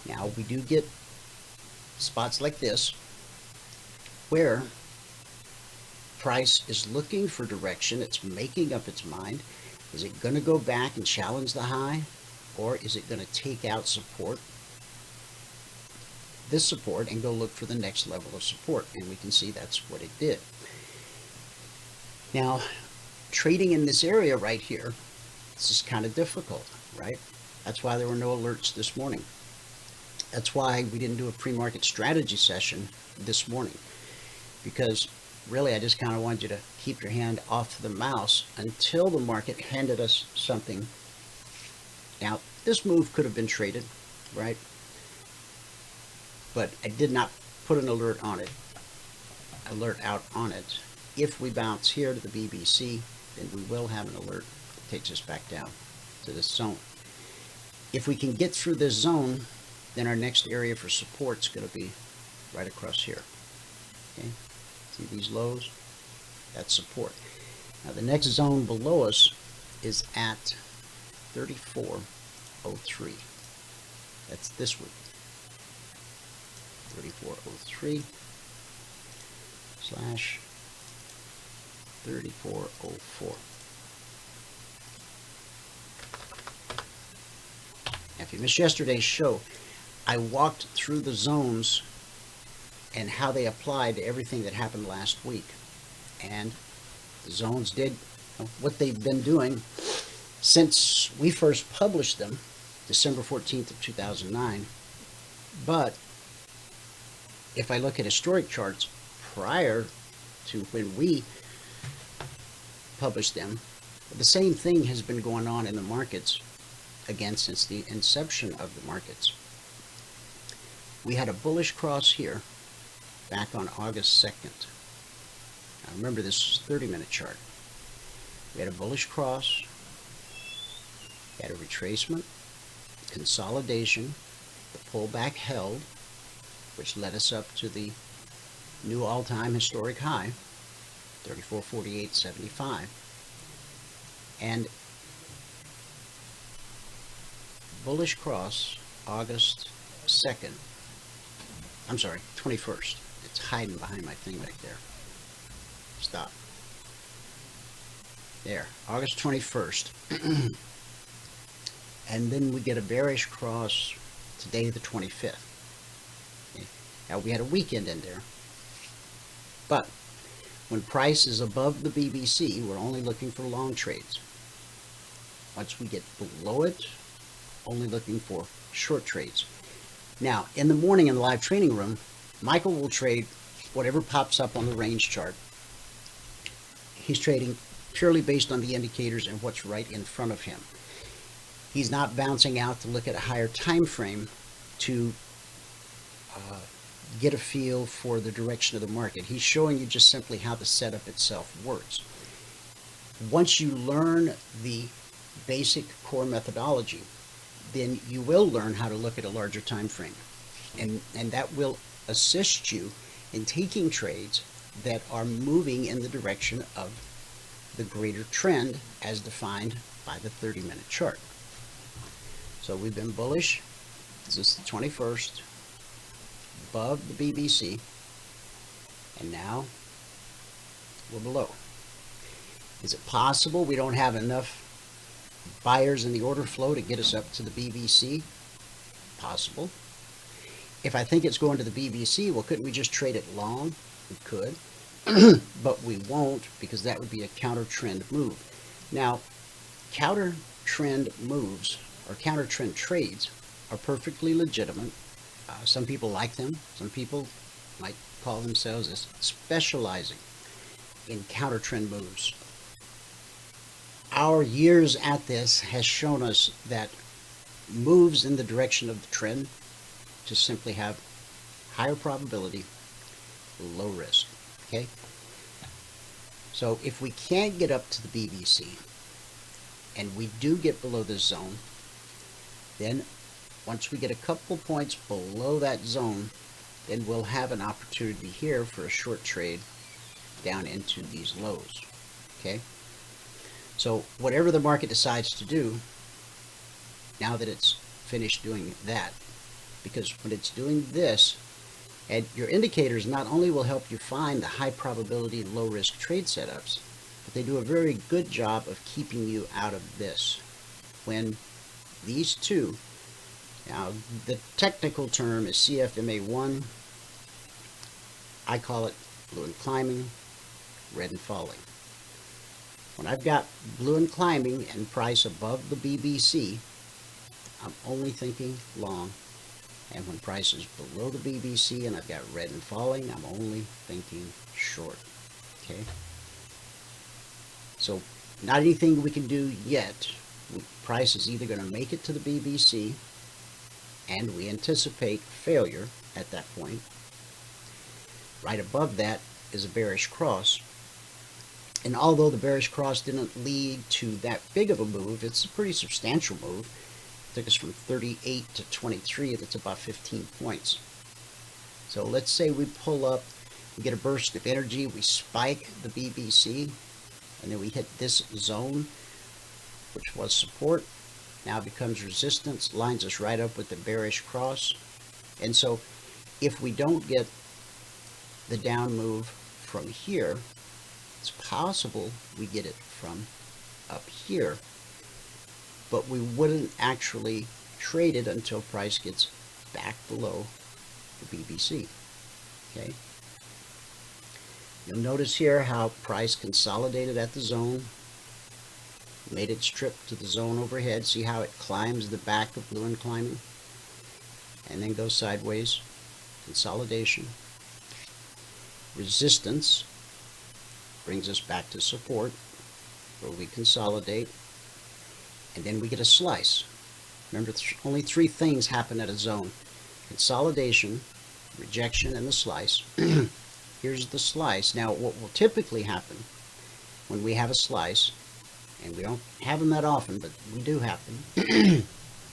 Now, we do get spots like this where price is looking for direction. It's making up its mind. Is it going to go back and challenge the high, or is it going to take out support, this support, and go look for the next level of support? And we can see that's what it did. Now, trading in this area right here, this is kind of difficult, right? That's why there were no alerts this morning. That's why we didn't do a pre-market strategy session this morning, because really I just kind of wanted you to keep your hand off the mouse until the market handed us something. Now, this move could have been traded, right? But I did not put an alert on it, out on it. If we bounce here to the BBC, then we will have an alert that takes us back down to this zone. If we can get through this zone, then our next area for support is going to be right across here. Okay, see these lows? That's support. Now the next zone below us is at 34.03. That's this week. 34.03 slash 34.04. Now, if you missed yesterday's show, I walked through the zones and how they apply to everything that happened last week. And the zones did what they've been doing since we first published them, December 14th of 2009. But if I look at historic charts prior to when we published them, the same thing has been going on in the markets again since the inception of the markets. We had a bullish cross here back on August 2nd. Now remember, this is a 30-minute chart. We had a bullish cross, we had a retracement, consolidation, the pullback held, which led us up to the new all-time historic high, 3448.75, and bullish cross August 2nd. I'm sorry, 21st. It's hiding behind my thing back there. Stop. There, August 21st. And then we get a bearish cross today, the 25th. Okay. Now, we had a weekend in there. But when price is above the BBC, we're only looking for long trades. Once we get below it, only looking for short trades. Now, in the morning in the live training room, Michael will trade whatever pops up on the range chart. He's trading purely based on the indicators and what's right in front of him. He's not bouncing out to look at a higher time frame to get a feel for the direction of the market. He's showing you just simply how the setup itself works. Once you learn the basic core methodology, then you will learn how to look at a larger time frame. And that will assist you in taking trades that are moving in the direction of the greater trend as defined by the 30-minute chart. So we've been bullish. This is the 21st, above the BBC, and now we're below. Is it possible we don't have enough buyers in the order flow to get us up to the BBC? Possible. If I think it's going to the BBC, well, couldn't we just trade it long? We could, but we won't, because that would be a counter trend move. Now, counter trend moves or counter trend trades are perfectly legitimate. Some people like them. Some people might call themselves as specializing in counter trend moves. Our years at this has shown us that moves in the direction of the trend just simply have higher probability, low risk. Okay? So if we can't get up to the BBC and we do get below this zone, then once we get a couple points below that zone, then we'll have an opportunity here for a short trade down into these lows. Okay? So whatever the market decides to do, now that it's finished doing that, because when it's doing this, and your indicators not only will help you find the high probability low risk trade setups, but they do a very good job of keeping you out of this. When these two, now the technical term is CFMA1, I call it blue and climbing, red and falling. When I've got blue and climbing and price above the BBC, I'm only thinking long. And when price is below the BBC and I've got red and falling, I'm only thinking short. Okay? So not anything we can do yet. Price is either going to make it to the BBC, and we anticipate failure at that point. Right above that is a bearish cross. And although the bearish cross didn't lead to that big of a move, it's a pretty substantial move. Took us from 38 to 23, that's about 15 points. So let's say we pull up, we get a burst of energy, we spike the BBC, and then we hit this zone, which was support, now becomes resistance, lines us right up with the bearish cross. And so if we don't get the down move from here, it's possible we get it from up here, but we wouldn't actually trade it until price gets back below the BBC. Okay. You'll notice here how price consolidated at the zone, made its trip to the zone overhead. See how it climbs the back of blue and climbing, and then goes sideways. Consolidation, resistance brings us back to support, where we consolidate. And then we get a slice. Remember, only three things happen at a zone: consolidation, rejection, and the slice. Here's the slice. Now, what will typically happen when we have a slice, and we don't have them that often, but we do have them.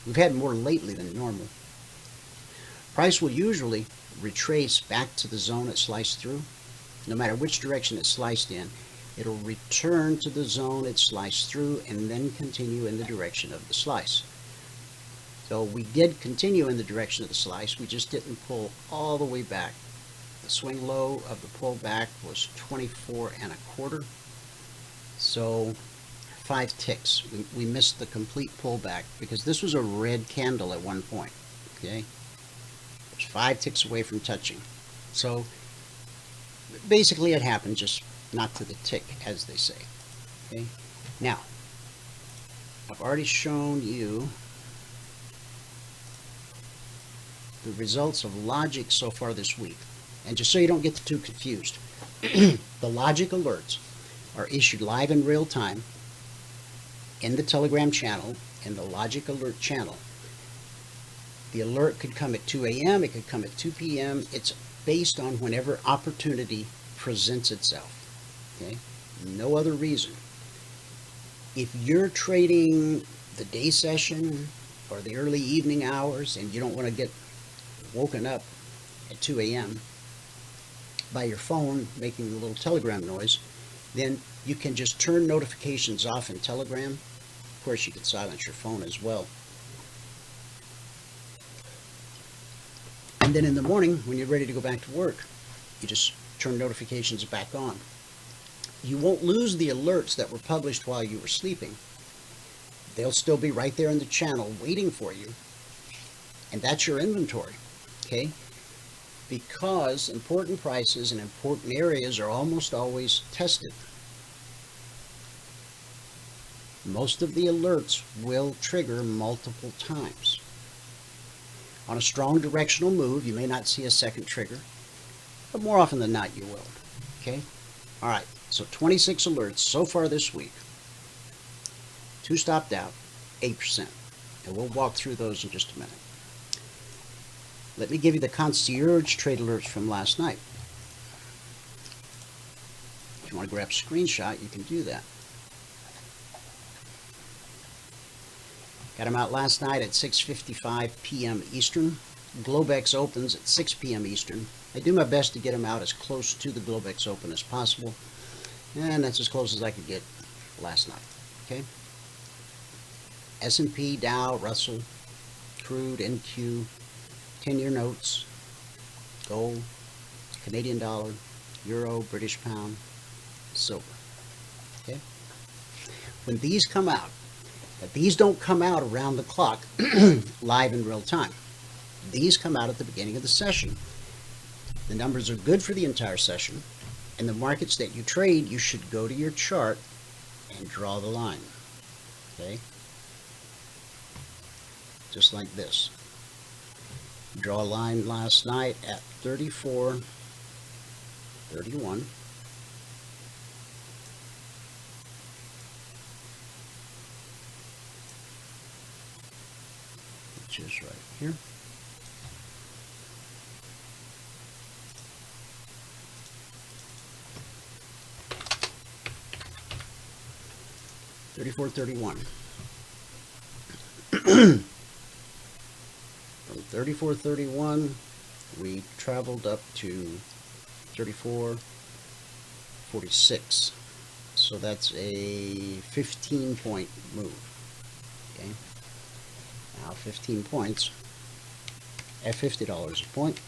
We've had more lately than normal. Price will usually retrace back to the zone it sliced through. No matter which direction it's sliced in, it'll return to the zone it sliced through and then continue in the direction of the slice. So we did continue in the direction of the slice, we just didn't pull all the way back. The swing low of the pullback was 24.25. So 5 ticks. We missed the complete pullback because this was a red candle at one point. Okay, it was 5 ticks away from touching. So basically it happened, just not to the tick, as they say. Okay, now I've already shown you the results of logic so far this week. And just so you don't get too confused, the logic alerts are issued live in real time in the Telegram channel, in the logic alert channel. The alert could come at 2 a.m., it could come at 2 p.m. It's based on whenever opportunity presents itself. Okay? No other reason. If you're trading the day session or the early evening hours and you don't want to get woken up at 2 a.m. by your phone making a little telegram noise, then you can just turn notifications off in Telegram. Of course, you can silence your phone as well. And then in the morning, when you're ready to go back to work, you just turn notifications back on. You won't lose the alerts that were published while you were sleeping. They'll still be right there in the channel waiting for you. And that's your inventory. Okay? Because important prices in important areas are almost always tested. Most of the alerts will trigger multiple times. On a strong directional move, you may not see a second trigger, but more often than not, you will. Okay? All right, so 26 alerts so far this week. 2 stopped out, 8%. And we'll walk through those in just a minute. Let me give you the Concierge Trade Alerts from last night. If you want to grab a screenshot, you can do that. Got them out last night at 6:55 p.m. Eastern. Globex opens at 6 p.m. Eastern. I do my best to get them out as close to the Globex open as possible, and that's as close as I could get last night. Okay. S&P, Dow, Russell, Crude, NQ, 10-year notes, gold, Canadian dollar, euro, British pound, silver. Okay. When these come out, but these don't come out around the clock live in real time. These come out at the beginning of the session. The numbers are good for the entire session, and the markets that you trade, you should go to your chart and draw the line. Okay? Just like this. Draw a line last night at 34.31. Which is right here. $34.31. From 34.31, we traveled up to 34.46. So that's a 15-point move. Okay. Now 15 points at $50 a point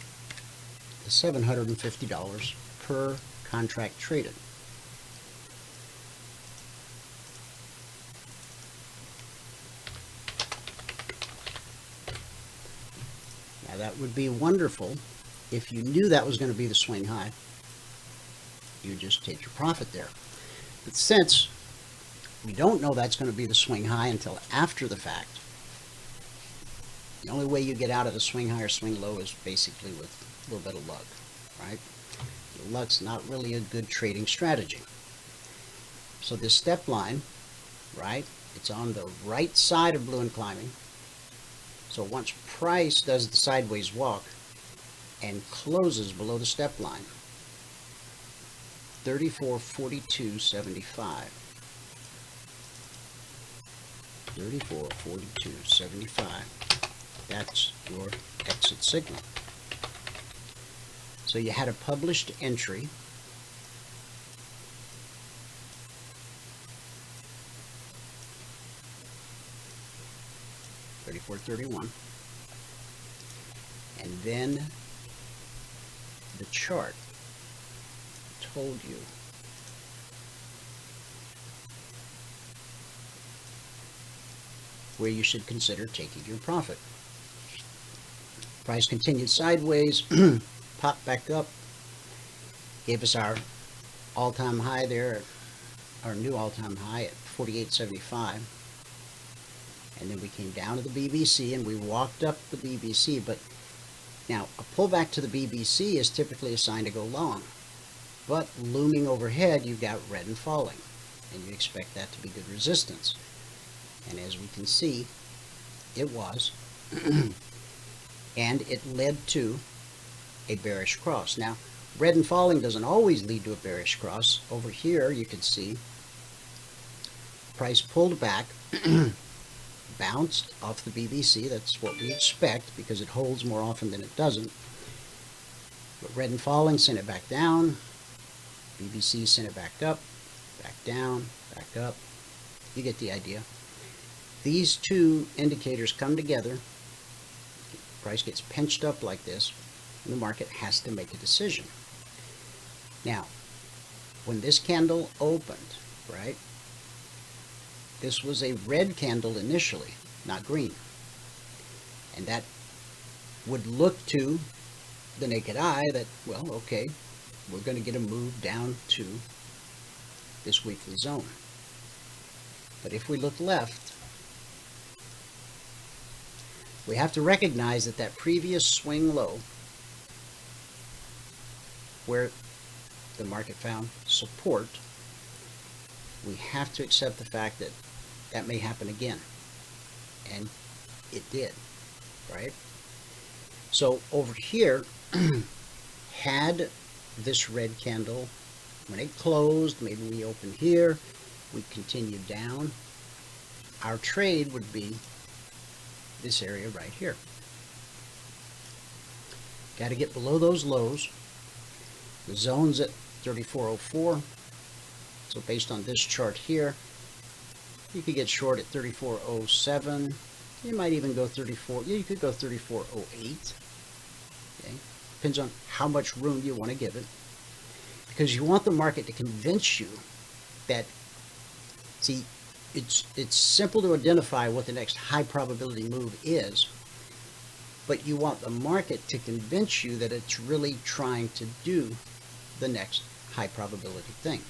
is $750 per contract traded. Now that would be wonderful if you knew that was going to be the swing high. You just take your profit there. But since we don't know that's going to be the swing high until after the fact, the only way you get out of the swing high or swing low is basically with a little bit of luck, right? Luck's not really a good trading strategy. So this step line, right, it's on the right side of blue and climbing. So once price does the sideways walk and closes below the step line, 34.42.75. 34.42.75. That's your exit signal. So you had a published entry. $34.31. And then the chart told you where you should consider taking your profit. Price continued sideways, popped back up, gave us our all-time high there, our new all-time high at 48.75. And then we came down to the BBC and we walked up the BBC. But now a pullback to the BBC is typically a sign to go long. But looming overhead, you've got red and falling, and you expect that to be good resistance. And as we can see, it was. And it led to a bearish cross. Now, red and falling doesn't always lead to a bearish cross. Over here, you can see price pulled back, bounced off the BBC. That's what we expect because it holds more often than it doesn't. But red and falling sent it back down. BBC sent it back up, back down, back up. You get the idea. These two indicators come together. Price gets pinched up like this, and the market has to make a decision. Now, when this candle opened, right, this was a red candle initially, not green. And that would look to the naked eye that, well, okay, we're going to get a move down to this weekly zone. But if we look left, we have to recognize that that previous swing low, where the market found support, we have to accept the fact that that may happen again. And it did, right? So over here, had this red candle, when it closed, maybe we opened here, we continued down, our trade would be this area right here. Got to get below those lows. The zone's at 34.04. So based on this chart here, you could get short at 34.07. You might even go 34. Yeah, you could go 34.08. Okay, depends on how much room you want to give it, because you want the market to convince you that. See, it's simple to identify what the next high probability move is, but you want the market to convince you that it's really trying to do the next high probability thing.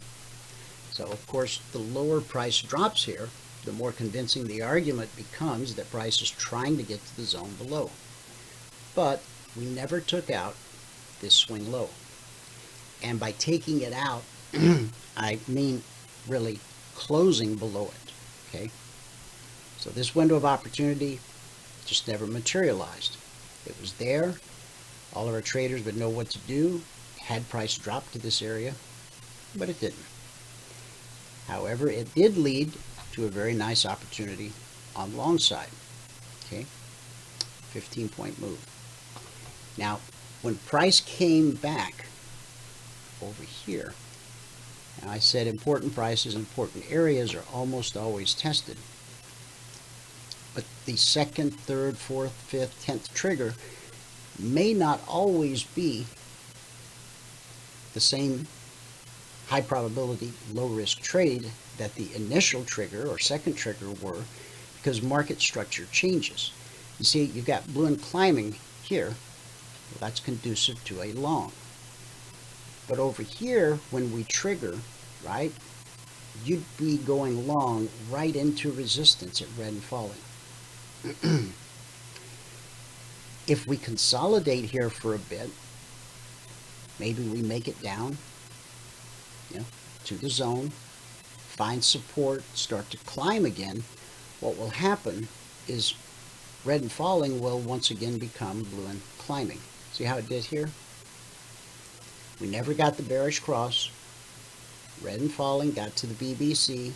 So of course, the lower price drops here, the more convincing the argument becomes that price is trying to get to the zone below. But we never took out this swing low. And by taking it out, I mean really closing below it. Okay, so this window of opportunity just never materialized. It was there. All of our traders would know what to do had price dropped to this area, but it didn't. However, it did lead to a very nice opportunity on the long side. Okay, 15-point move. Now, when price came back over here, and I said important prices, important areas are almost always tested. But the second, third, fourth, fifth, 10th trigger may not always be the same high probability, low risk trade that the initial trigger or second trigger were, because market structure changes. You see, you've got blue and climbing here. Well, that's conducive to a long. But over here, when we trigger, right, you'd be going long right into resistance at red and falling. If we consolidate here for a bit, maybe we make it down, to the zone, find support, start to climb again, what will happen is red and falling will once again become blue and climbing. See how it did here? We never got the bearish cross. Red and falling got to the BBC,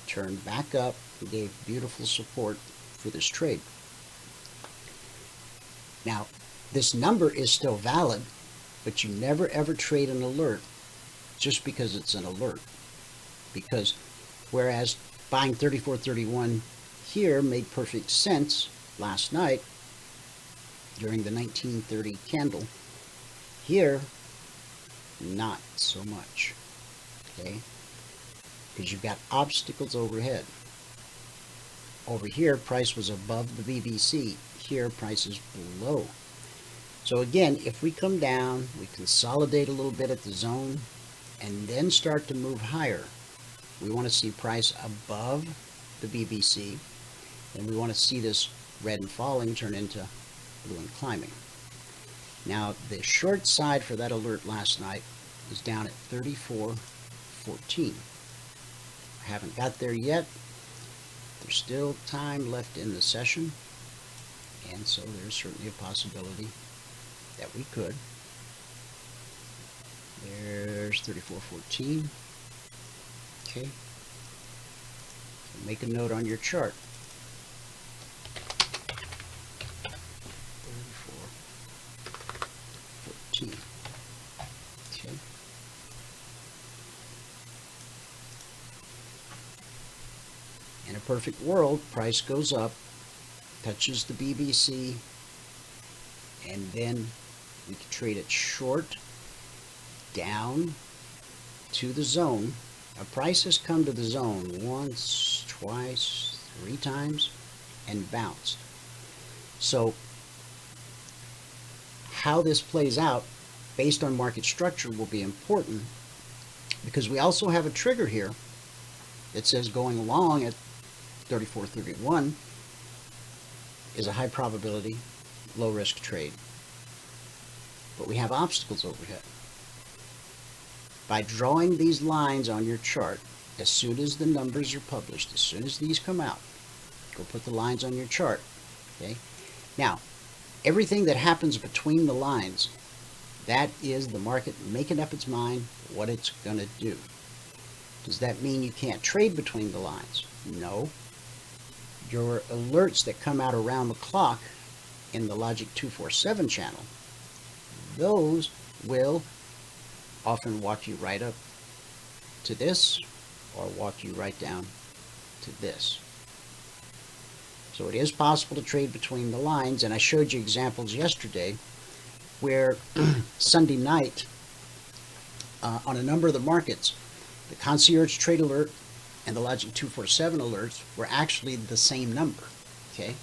turned back up, and gave beautiful support for this trade. Now, this number is still valid, but you never ever trade an alert just because it's an alert. Because whereas buying 34.31 here made perfect sense last night during the 1930 candle, here, not so much. Okay? Because you've got obstacles overhead. Over here, price was above the BBC. Here, price is below. So again, if we come down, we consolidate a little bit at the zone, and then start to move higher, we want to see price above the BBC, and we want to see this red and falling turn into blue and climbing. Now, the short side for that alert last night was down at 34.14. Haven't got there yet. There's still time left in the session, and so there's certainly a possibility that we could. There's 34.14. Okay. So make a note on your chart. 34.14. Okay. In a perfect world, price goes up, touches the BBC, and then we can trade it short down to the zone. Now, price has come to the zone once, twice, 3 times, and bounced. So how this plays out based on market structure will be important, because we also have a trigger here that says going along at 34.31 is a high probability, low risk trade. But we have obstacles overhead. By drawing these lines on your chart, as soon as the numbers are published, as soon as these come out, go put the lines on your chart. Okay? Now, everything that happens between the lines, that is the market making up its mind what it's going to do. Does that mean you can't trade between the lines? No. Your alerts that come out around the clock in the Logic 247 channel, those will often walk you right up to this or walk you right down to this. So it is possible to trade between the lines, and I showed you examples yesterday where Sunday night on a number of the markets, the Concierge Trade Alert and the Logic 247 alerts were actually the same number. Okay?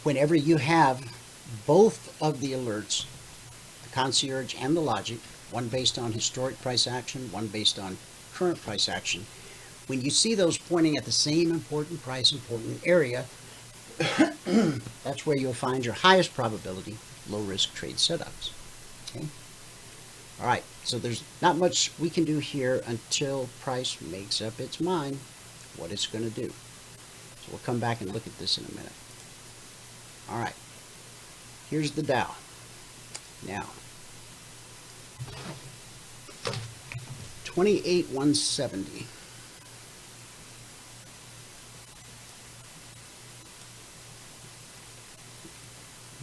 Whenever you have both of the alerts, the Concierge and the Logic, one based on historic price action, one based on current price action, when you see those pointing at the same important price, important area, that's where you'll find your highest probability low risk trade setups. Okay? All right, so there's not much we can do here until price makes up its mind what it's going to do. So we'll come back and look at this in a minute. All right, here's the Dow. Now, 28,170.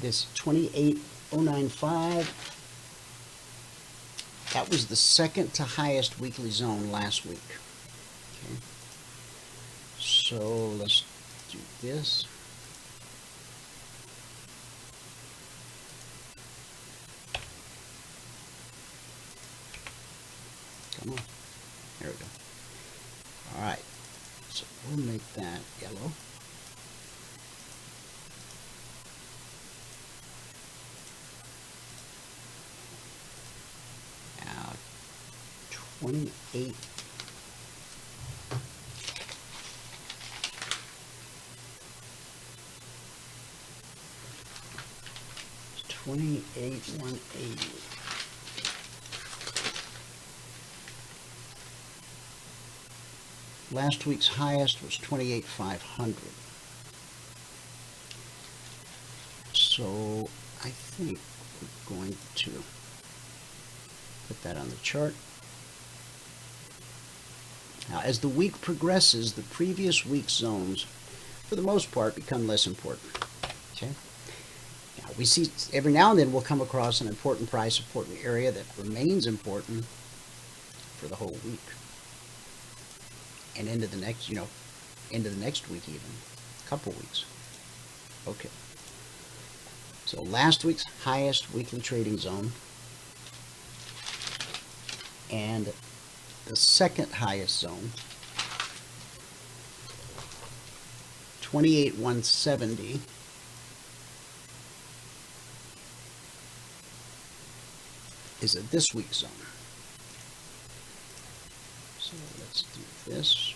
This 28,095. That was the second to highest weekly zone last week. Okay. So let's do this. Come on. There we go. All right. So we'll make that yellow. Now, 28. It's 28,180. Last week's highest was 28,500. So I think we're going to put that on the chart. Now, as the week progresses, the previous week's zones, for the most part, become less important. Okay. Now, we see every now and then we'll come across an important price, important area that remains important for the whole week, and into the next, into the next week, even a couple weeks. Okay. So last week's highest weekly trading zone and the second highest zone, 28,170, is a this week's zone. So let's do this.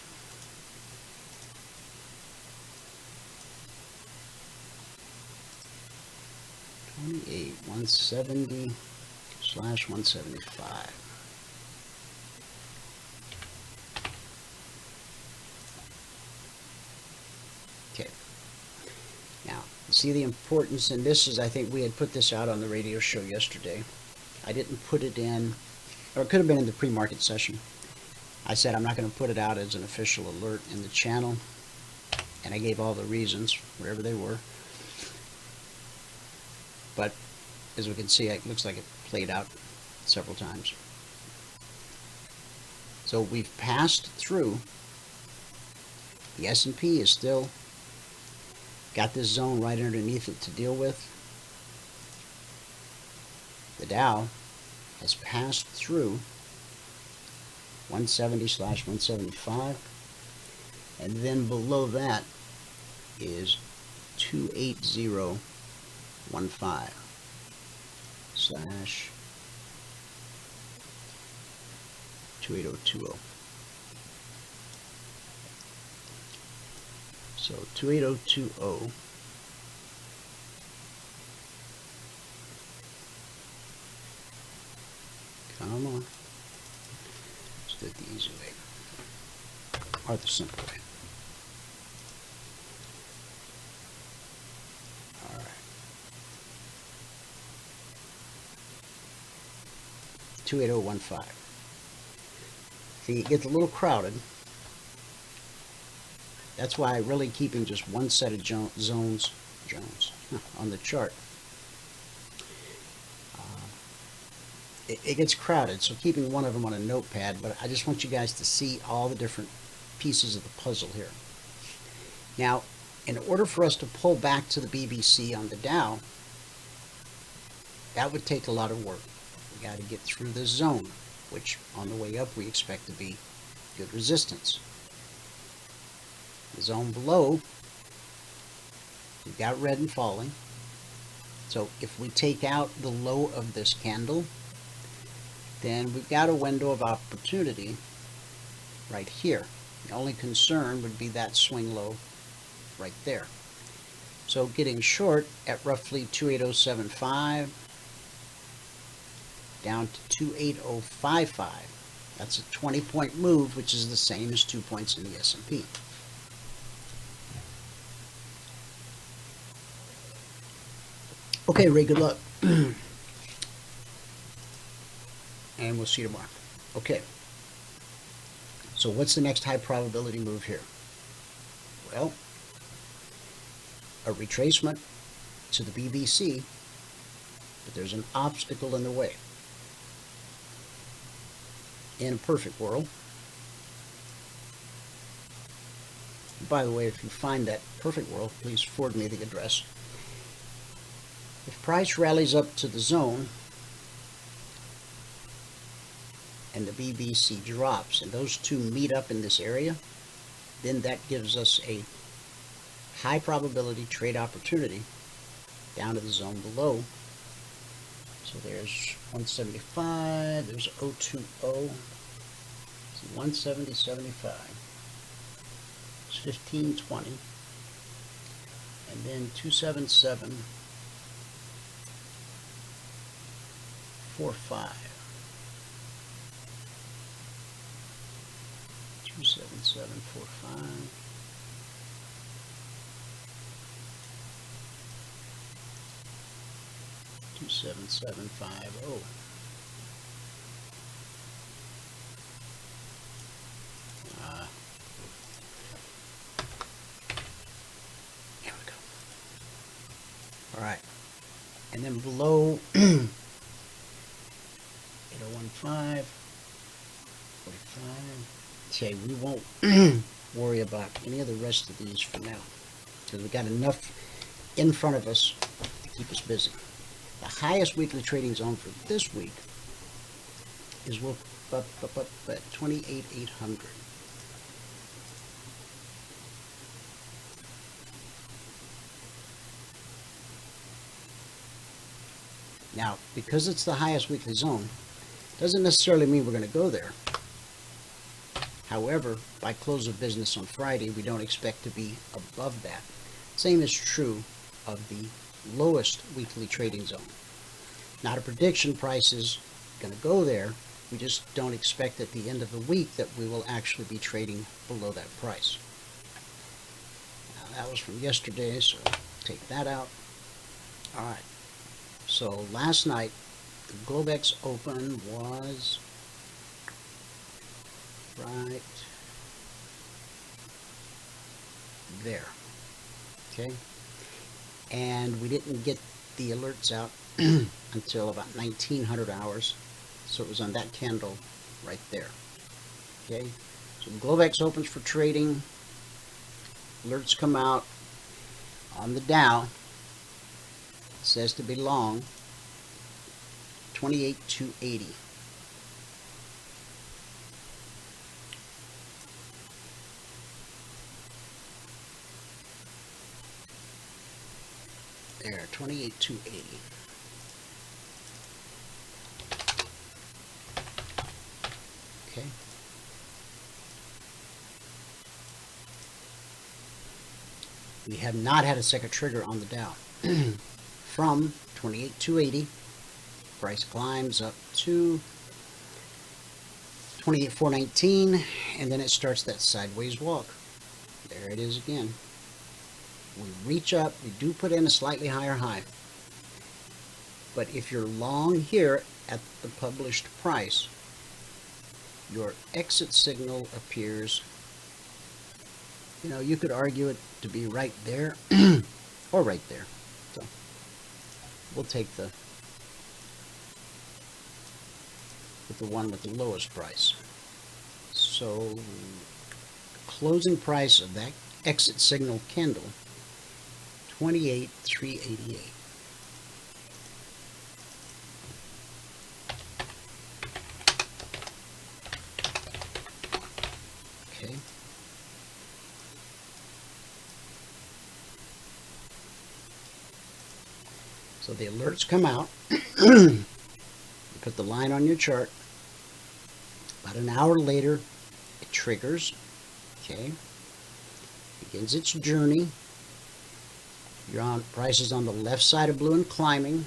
$28,170/175. Okay. Now, you see the importance, and this is, I think we had put this out on the radio show yesterday. I didn't put it in, or it could have been in the pre-market session. I said I'm not going to put it out as an official alert in the channel, and I gave all the reasons, whatever they were. But as we can see, it looks like it played out several times. So we've passed through. The S&P is still got this zone right underneath it to deal with. The Dow has passed through 170/175, and then below that is 28015/28020. So 28020. Come on. Let's do it the easy way. Or the simple way. Alright. 28015. See, it gets a little crowded. That's why really keeping just one set of zones on the chart. It gets crowded, so keeping one of them on a notepad, but I just want you guys to see all the different pieces of the puzzle here. Now, in order for us to pull back to the BBC on the Dow, that would take a lot of work. We got to get through this zone, which on the way up we expect to be good resistance. The zone below, we've got red and falling. So if we take out the low of this candle, then we've got a window of opportunity right here. The only concern would be that swing low right there. So getting short at roughly 28075 down to 28055. That's a 20-point move, which is the same as 2 points in the S&P. Okay, Ray, good luck. And we'll see you tomorrow. Okay. So what's the next high probability move here? Well, a retracement to the BBC, but there's an obstacle in the way. In a perfect world, by the way, if you find that perfect world, please forward me the address. If price rallies up to the zone and the BBC drops and those two meet up in this area, then that gives us a high probability trade opportunity down to the zone below. So there's 175, there's 020, so 170.75, it's 15.20, and then 277.45. 277.45. 27750. Here we go. All right. And then below 8015, 45. Okay, we won't worry about any of the rest of these for now, because we've got enough in front of us to keep us busy. The highest weekly trading zone for this week is 28,800. Now, because it's the highest weekly zone, doesn't necessarily mean we're going to go there. However, by close of business on Friday, we don't expect to be above that. Same is true of the lowest weekly trading zone. Not a prediction price is going to go there. We just don't expect at the end of the week that we will actually be trading below that price. Now, that was from yesterday, so take that out. All right. So last night, the Globex open was right there. Okay. And we didn't get the alerts out until about 1900 hours. So it was on that candle right there. Okay. So the Globex opens for trading. Alerts come out on the Dow. It says to be long 28,280. There, 28,280. Okay. We have not had a second trigger on the Dow. From 28,280, price climbs up to 28,419, and then it starts that sideways walk. There it is again. We reach up, we do put in a slightly higher high. But if you're long here at the published price, your exit signal appears, you know, you could argue it to be right there or right there. So we'll take the one with the lowest price. So closing price of that exit signal candle, 28,388. Okay. So the alerts come out. You put the line on your chart. About an hour later, it triggers. Okay. Begins its journey. You're on prices on the left side of blue and climbing.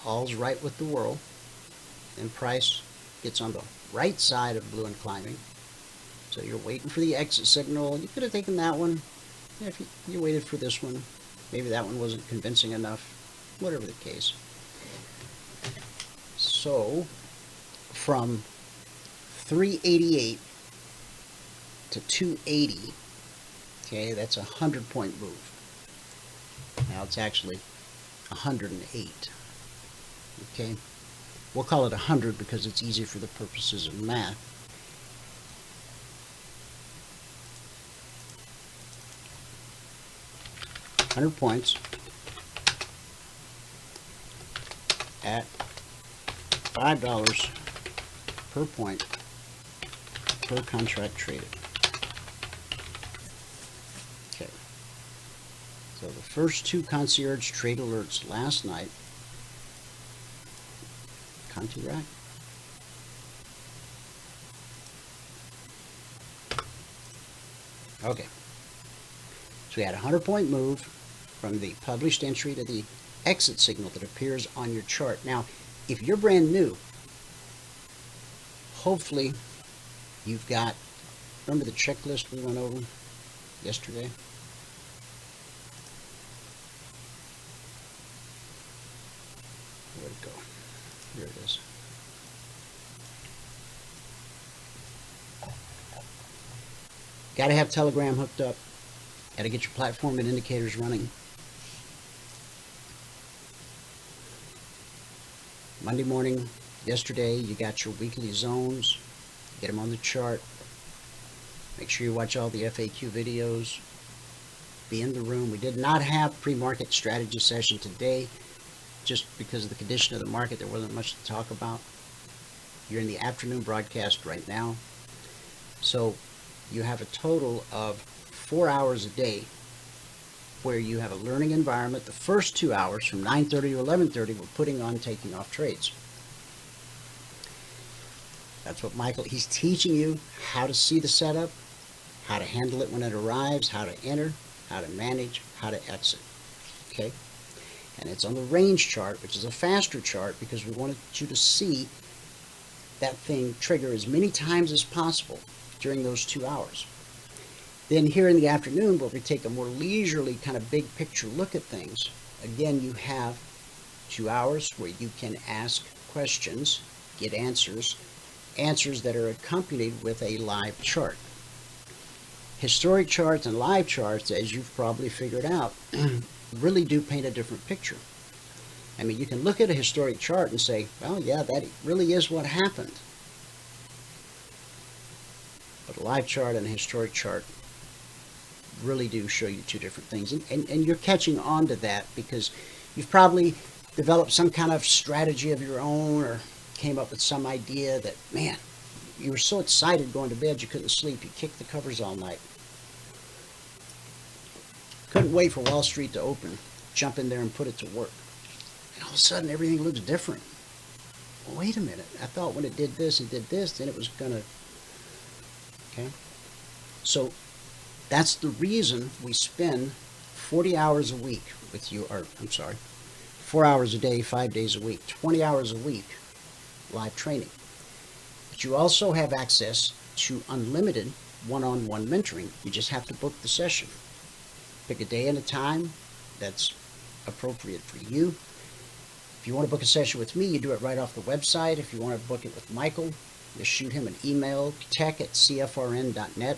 All's right with the world. Then price gets on the right side of blue and climbing. So you're waiting for the exit signal. You could have taken that one. If you waited for this one, maybe that one wasn't convincing enough. Whatever the case. So from 388 to 280, okay, that's a 100-point move. Now it's actually 108. Okay, we'll call it 100 because it's easy for the purposes of math. $100 at $5 per point per contract traded. Okay. So the first two Concierge Trade Alerts last night. Conti rack. Okay. So we had a 100-point move from the published entry to the exit signal that appears on your chart. Now, if you're brand new, hopefully you've got, remember the checklist we went over yesterday? Where'd it go? Here it is. Got to have Telegram hooked up. Got to get your platform and indicators running. Monday morning, yesterday, you got your weekly zones. Get them on the chart. Make sure you watch all the FAQ videos. Be in the room. We did not have pre-market strategy session today, just because of the condition of the market. There wasn't much to talk about. You're in the afternoon broadcast right now. So you have a total of 4 hours a day where you have a learning environment. The first 2 hours from 9:30 to 11:30 we're putting on taking off trades. That's what Michael, he's teaching you how to see the setup, how to handle it when it arrives, how to enter, how to manage, how to exit. Okay? And it's on the range chart, which is a faster chart, because we wanted you to see that thing trigger as many times as possible during those 2 hours. Then here in the afternoon, where we take a more leisurely kind of big picture look at things, again, you have 2 hours where you can ask questions, get answers that are accompanied with a live chart. Historic charts and live charts, as you've probably figured out, really do paint a different picture. I mean, you can look at a historic chart and say, well, yeah, that really is what happened. But a live chart and a historic chart really do show you two different things. And you're catching on to that because you've probably developed some kind of strategy of your own, or came up with some idea that, man, you were so excited going to bed you couldn't sleep. You kicked the covers all night. Couldn't wait for Wall Street to open. Jump in there and put it to work. And all of a sudden, everything looks different. Well, wait a minute. I thought when it did this and did this, then it was going to... Okay? So that's the reason we spend 40 hours a week with you, or I'm sorry, 4 hours a day, 5 days a week, 20 hours a week live training. But you also have access to unlimited one-on-one mentoring. You just have to book the session. Pick a day and a time that's appropriate for you. If you want to book a session with me, you do it right off the website. If you want to book it with Michael, just shoot him an email, tech@cfrn.net,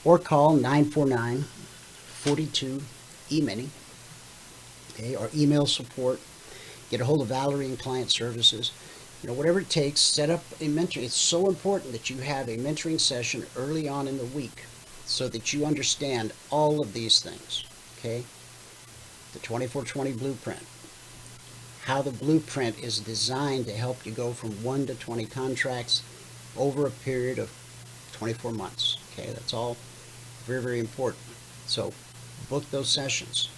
or call 949-42-EMINI, okay, or email support. Get a hold of Valerie in Client Services. You know, whatever it takes, set up a mentoring. It's so important that you have a mentoring session early on in the week so that you understand all of these things, okay? The 24/20 blueprint, how the blueprint is designed to help you go from 1 to 20 contracts over a period of 24 months, okay? That's all very, very important. So book those sessions.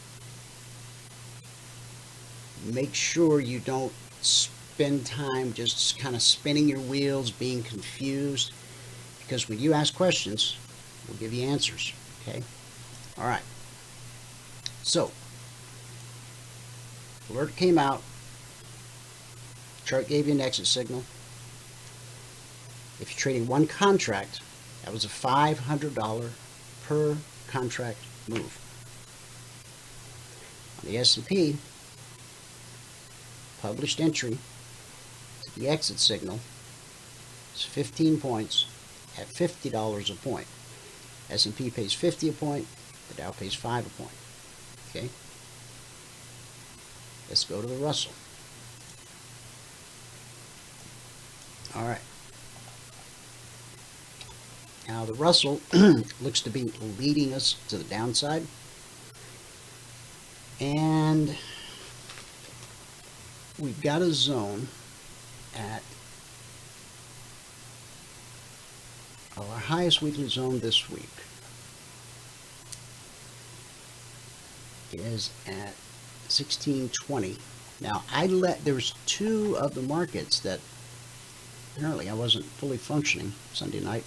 Make sure you don't spend time just kind of spinning your wheels, being confused, because when you ask questions, we'll give you answers, okay? All right. So, alert came out. Chart gave you an exit signal. If you're trading one contract, that was a $500 per contract move. On the S&P, published entry to the exit signal is 15 points at $50 a point. S&P pays 50 a point, the Dow pays 5 a point. Okay? Let's go to the Russell. All right. Now the Russell looks to be leading us to the downside. And we've got a zone at our highest weekly zone this week is at 1620. Now there was two of the markets that apparently I wasn't fully functioning Sunday night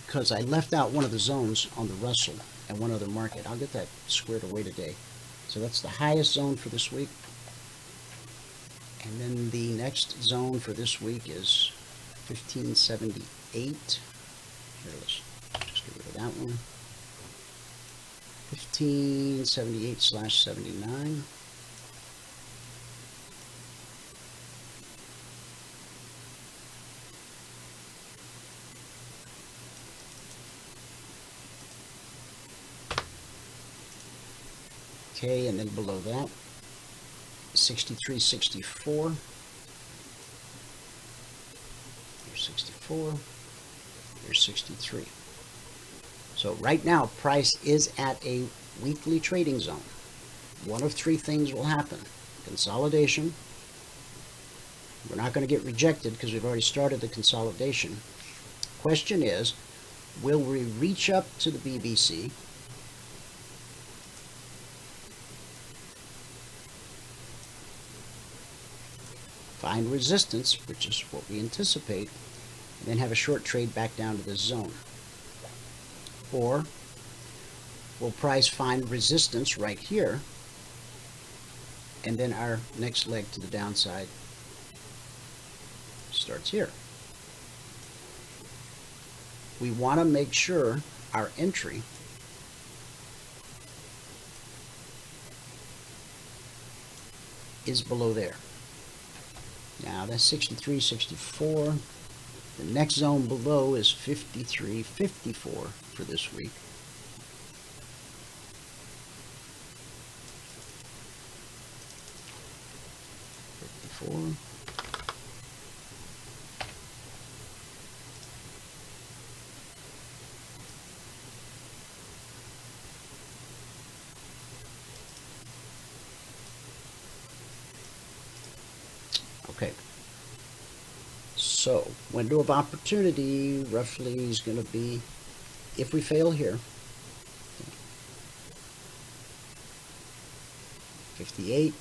because I left out one of the zones on the Russell and one other market. I'll get that squared away today. So that's the highest zone for this week. And then the next zone for this week is 1578. Here, let's just get rid of that one. 1578/79. Okay, and then below that, 63.64. Here's 64. Here's 63. So right now, price is at a weekly trading zone. One of three things will happen. Consolidation. We're not going to get rejected because we've already started the consolidation. Question is, will we reach up to the BBC? Find resistance, which is what we anticipate, and then have a short trade back down to this zone. Or will price find resistance right here, and then our next leg to the downside starts here. We want to make sure our entry is below there. Now that's 63.64. The next zone below is 53.54 for this week. Okay, so window of opportunity roughly is going to be, if we fail here, 58,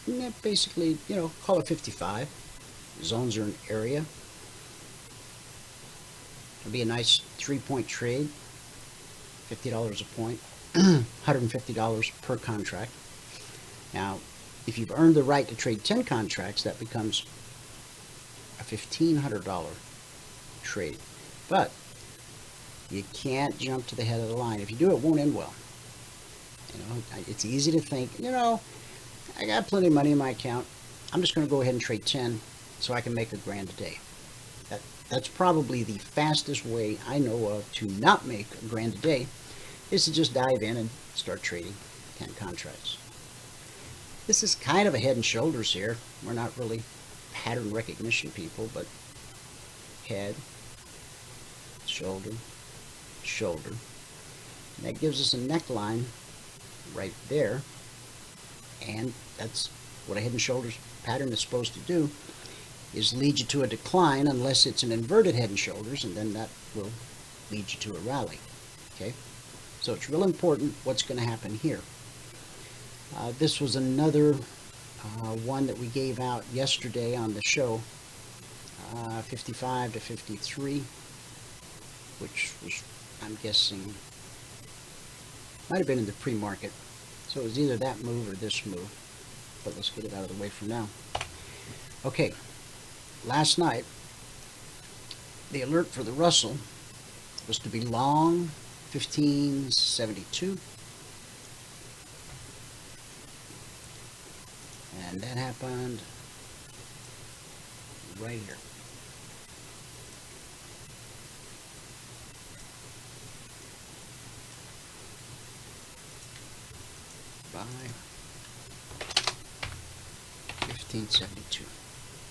and that basically, you know, call it 55. Zones are an area. It'll be a nice 3-point trade, $50 a point, $150 per contract. Now, if you've earned the right to trade 10 contracts, that becomes a $1,500 trade. But you can't jump to the head of the line. If you do, it won't end well. You know, it's easy to think, you know, I got plenty of money in my account. I'm just going to go ahead and trade 10 so I can make $1,000 a day. That's probably the fastest way I know of to not make $1,000 a day, is to just dive in and start trading 10 contracts. This is kind of a head and shoulders here. We're not really pattern recognition people, but head, shoulder, shoulder. And that gives us a neckline right there. And that's what a head and shoulders pattern is supposed to do, is lead you to a decline unless it's an inverted head and shoulders, and then that will lead you to a rally. Okay? So it's real important what's going to happen here. This was another one that we gave out yesterday on the show, 55 to 53, which was, I'm guessing, might have been in the pre-market. So it was either that move or this move, but let's get it out of the way for now. Okay, last night, the alert for the Russell was to be long 1572. And that happened right here. By 1572.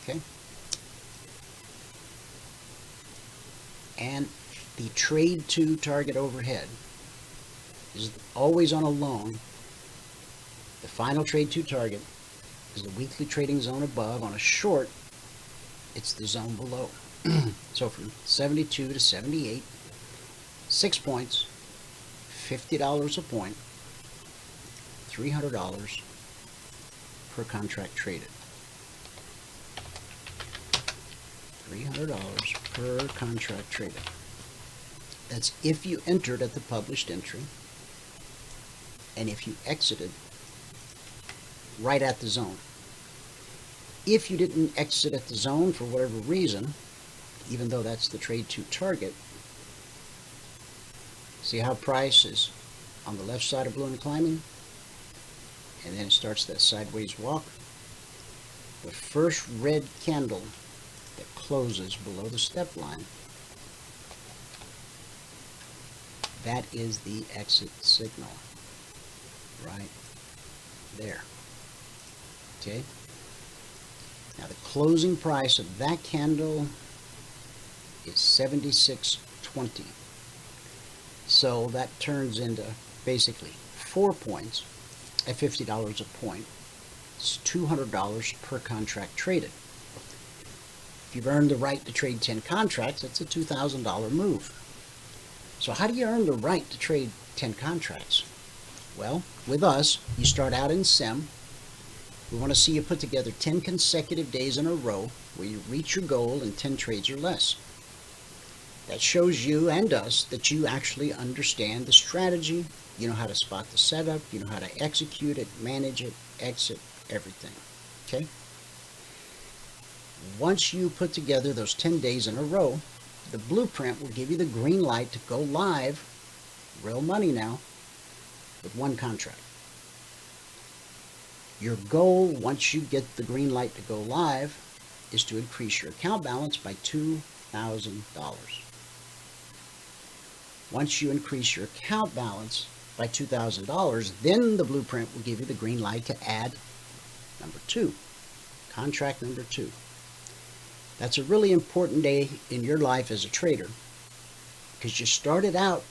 Okay. And the trade to target overhead is always on a long. The final trade to target is the weekly trading zone above. On a short, it's the zone below. So from 72 to 78, 6 points, $50 a point, $300 per contract traded. $300 per contract traded. That's if you entered at the published entry, and if you exited right at the zone. If you didn't exit at the zone for whatever reason, even though that's the trade to target, see how price is on the left side of blue and climbing, and then it starts that sideways walk. The first red candle that closes below the step line, that is the exit signal, right there. Okay? Now the closing price of that candle is 76.20. So that turns into basically 4 points at $50 a point. It's $200 per contract traded. If you've earned the right to trade 10 contracts, that's a $2,000 move. So how do you earn the right to trade 10 contracts? Well, with us, you start out in SEM. We want to see you put together 10 consecutive days in a row where you reach your goal in 10 trades or less. That shows you and us that you actually understand the strategy, you know how to spot the setup, you know how to execute it, manage it, exit, everything. Okay? Once you put together those 10 days in a row, the blueprint will give you the green light to go live, real money now, with one contract. Your goal, once you get the green light to go live, is to increase your account balance by $2,000. Once you increase your account balance by $2,000, then the blueprint will give you the green light to add number 2, contract number 2. That's a really important day in your life as a trader because you started out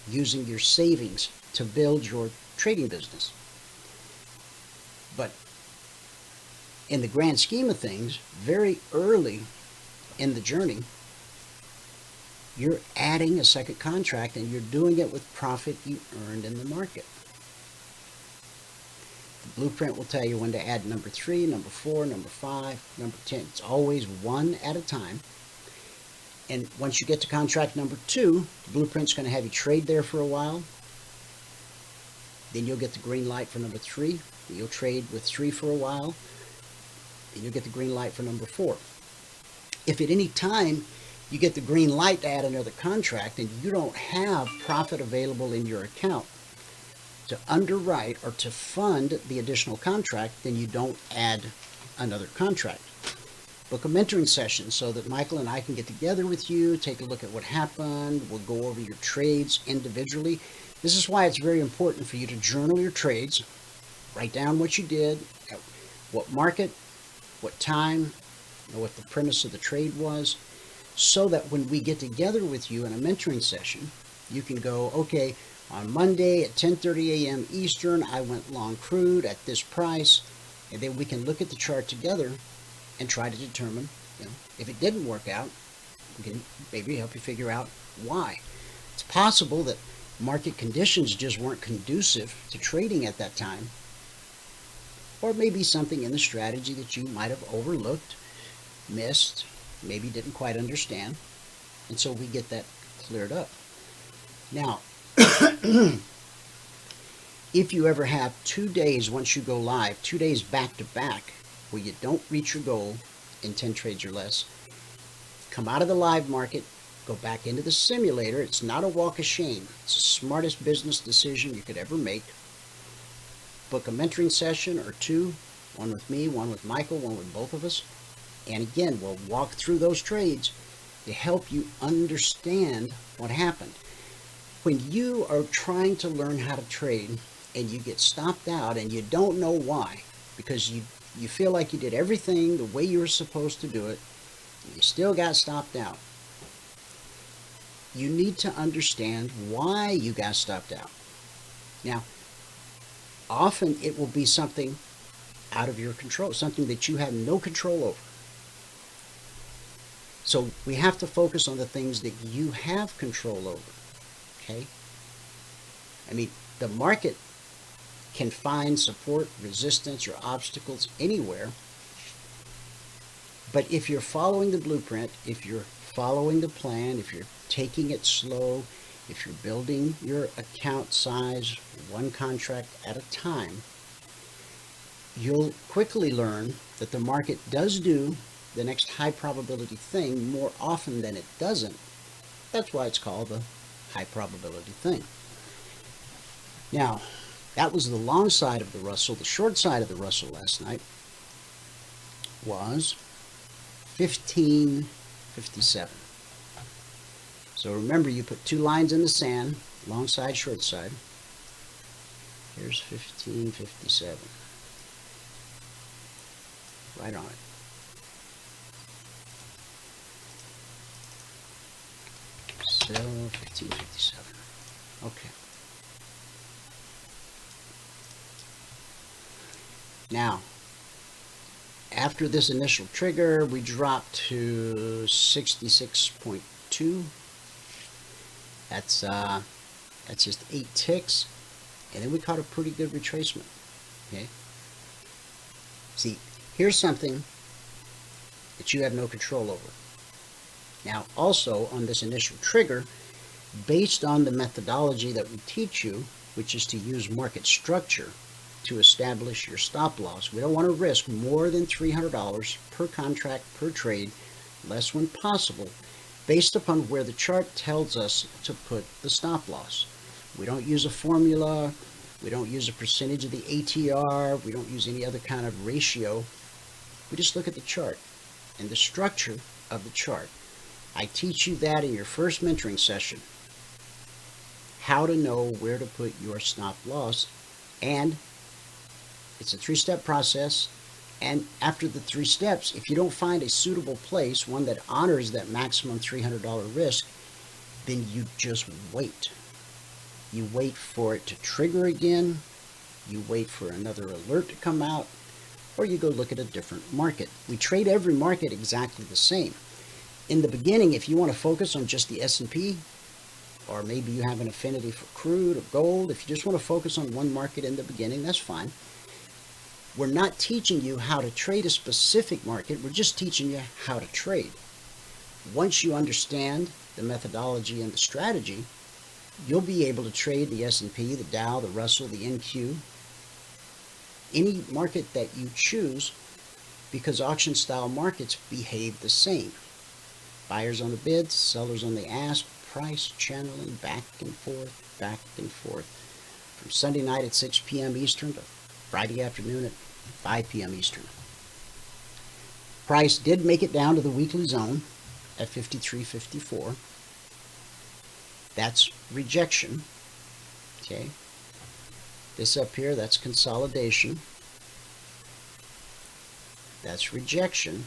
using your savings to build your trading business. But in the grand scheme of things, very early in the journey, you're adding a second contract and you're doing it with profit you earned in the market. The blueprint will tell you when to add number 3, number 4, number 5, number 10. It's always one at a time. And once you get to contract number 2, the blueprint's going to have you trade there for a while. Then you'll get the green light for number 3. You'll trade with 3 for a while. Then you'll get the green light for number 4. If at any time you get the green light to add another contract and you don't have profit available in your account to underwrite or to fund the additional contract, then you don't add another contract. Book a mentoring session so that Michael and I can get together with you, take a look at what happened. We'll go over your trades individually. This is why it's very important for you to journal your trades, write down what you did, at what market, what time, know what the premise of the trade was, so that when we get together with you in a mentoring session, you can go, okay, on Monday at 10:30 a.m. Eastern, I went long crude at this price, and then we can look at the chart together and try to determine, if it didn't work out, we can maybe help you figure out why. It's possible that market conditions just weren't conducive to trading at that time, or maybe something in the strategy that you might have overlooked, missed, maybe didn't quite understand, and so we get that cleared up. Now, if you ever have 2 days once you go live, 2 days back to back, where you don't reach your goal in 10 trades or less, come out of the live market, go back into the simulator. It's not a walk of shame. It's the smartest business decision you could ever make. Book a mentoring session or 2, one with me, one with Michael, one with both of us. And again, we'll walk through those trades to help you understand what happened. When you are trying to learn how to trade and you get stopped out and you don't know why, because you feel like you did everything the way you were supposed to do it, and you still got stopped out, you need to understand why you got stopped out. Now, often it will be something out of your control, something that you have no control over. So we have to focus on the things that you have control over, okay? I mean, the market can find support, resistance, or obstacles anywhere. But if you're following the blueprint, if you're following the plan, if you're taking it slow, if you're building your account size one contract at a time, you'll quickly learn that the market does do the next high probability thing more often than it doesn't. That's why it's called the high probability thing. Now, that was the long side of the Russell. The short side of the Russell last night was 1557. So remember, you put 2 lines in the sand, long side, short side. Here's 1557. Right on it. Sell 1557. Okay. Now, after this initial trigger, we dropped to 66.2. That's just 8 ticks, and then we caught a pretty good retracement. Okay. See, here's something that you have no control over. Now, also on this initial trigger, based on the methodology that we teach you, which is to use market structure to establish your stop loss, we don't want to risk more than $300 per contract per trade, less when possible, based upon where the chart tells us to put the stop loss. We don't use a formula, we don't use a percentage of the ATR, we don't use any other kind of ratio. We just look at the chart and the structure of the chart. I teach you that in your first mentoring session, how to know where to put your stop loss, and it's a 3-step process. And after the 3 steps, if you don't find a suitable place, one that honors that maximum $300 risk, then you just wait. You wait for it to trigger again, you wait for another alert to come out, or you go look at a different market. We trade every market exactly the same. In the beginning, if you want to focus on just the S&P, or maybe you have an affinity for crude or gold, if you just want to focus on one market in the beginning, that's fine. We're not teaching you how to trade a specific market, we're just teaching you how to trade. Once you understand the methodology and the strategy, you'll be able to trade the S&P, the Dow, the Russell, the NQ, any market that you choose, because auction style markets behave the same. Buyers on the bid, sellers on the ask, price channeling back and forth, from Sunday night at 6 p.m. Eastern to Friday afternoon at 5 p.m. Eastern. Price did make it down to the weekly zone at 53.54. That's rejection. Okay. This up here, that's consolidation. That's rejection.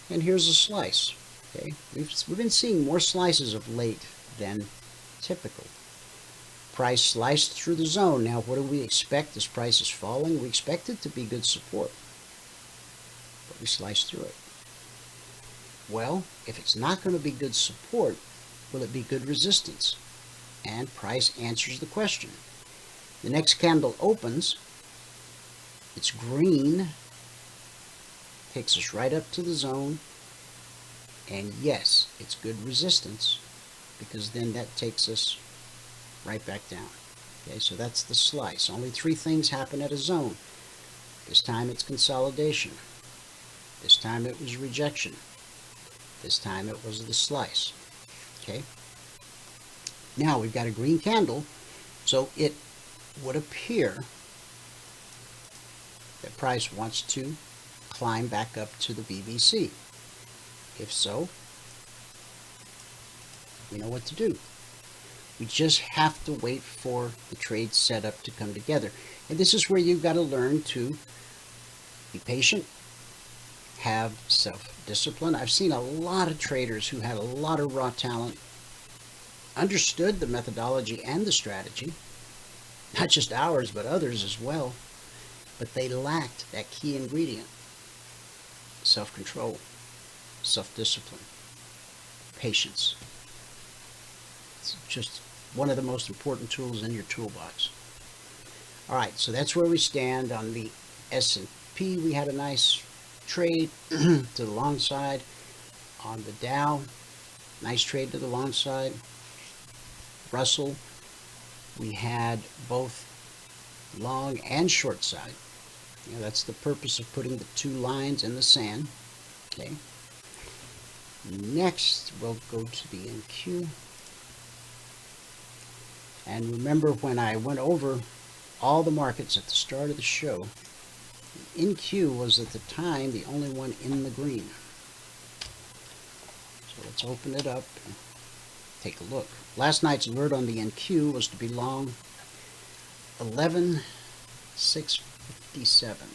And here's a slice. Okay. We've been seeing more slices of late than typical. Price sliced through the zone. Now, what do we expect as price is falling? We expect it to be good support. But we sliced through it. Well, if it's not going to be good support, will it be good resistance? And price answers the question. The next candle opens. It's green. Takes us right up to the zone. And yes, it's good resistance, because then that takes us right back down. Okay, so that's the slice. Only 3 things happen at a zone. This time it's consolidation. This time it was rejection. This time it was the slice. Okay. Now we've got a green candle, so it would appear that price wants to climb back up to the BBC. If so, we know what to do. We just have to wait for the trade setup to come together. And this is where you've got to learn to be patient, have self-discipline. I've seen a lot of traders who had a lot of raw talent, understood the methodology and the strategy, not just ours, but others as well, but they lacked that key ingredient: self-control, self-discipline, patience. It's just one of the most important tools in your toolbox. All right, so that's where we stand on the S&P. We had a nice trade to the long side. On the Dow, nice trade to the long side. Russell, we had both long and short side. You know, that's the purpose of putting the 2 lines in the sand. Okay. Next, we'll go to the NQ. And remember, when I went over all the markets at the start of the show, NQ was at the time the only one in the green. So let's open it up and take a look. Last night's alert on the NQ was to be long. 11,657.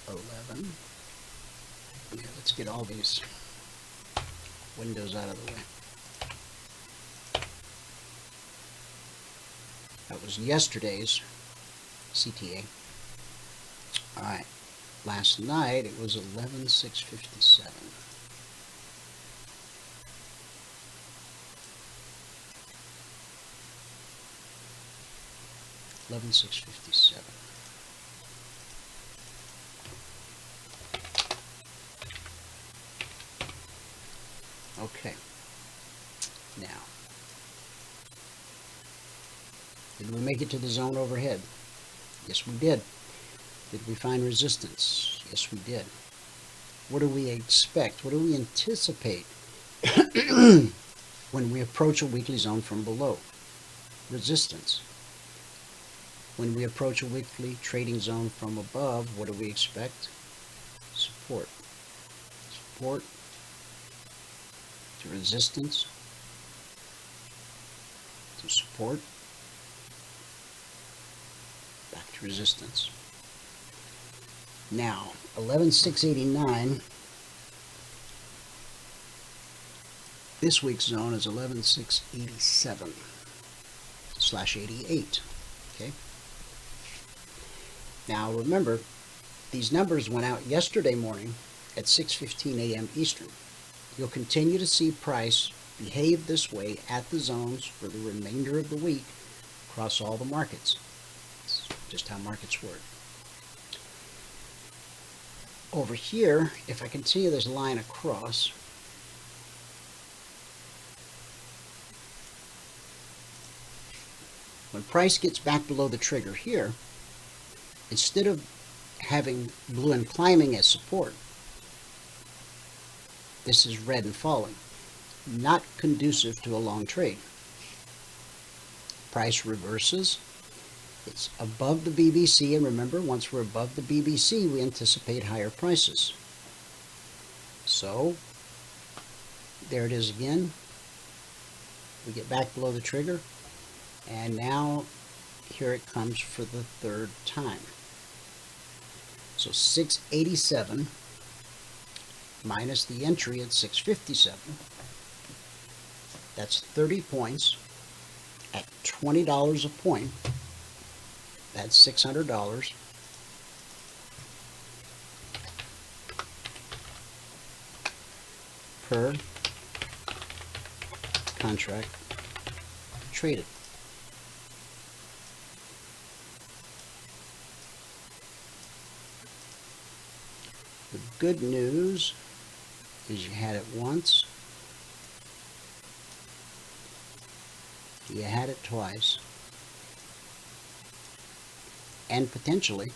11. Okay, let's get all these windows out of the way. That was yesterday's CTA. All right. Last night it was 11,657. $11,657. Okay. Now, did we make it to the zone overhead? Yes, we did. Did we find resistance? Yes, we did. What do we expect? What do we anticipate when we approach a weekly zone from below? Resistance. When we approach a weekly trading zone from above, what do we expect? Support. Support to resistance to support back to resistance. Now, 11,689. This week's zone is 11,687/88. Okay. Now remember, these numbers went out yesterday morning at 6:15 a.m. Eastern. You'll continue to see price behave this way at the zones for the remainder of the week across all the markets. It's just how markets work. Over here, if I continue this line across, when price gets back below the trigger here, instead of having blue and climbing as support, this is red and falling. Not conducive to a long trade. Price reverses. It's above the BBC, and remember, once we're above the BBC, we anticipate higher prices. So, there it is again. We get back below the trigger, and now here it comes for the third time. So 687 minus the entry at 657, that's 30 points at $20 a point. That's $600. Per contract traded. The good news is you had it once, you had it twice, and potentially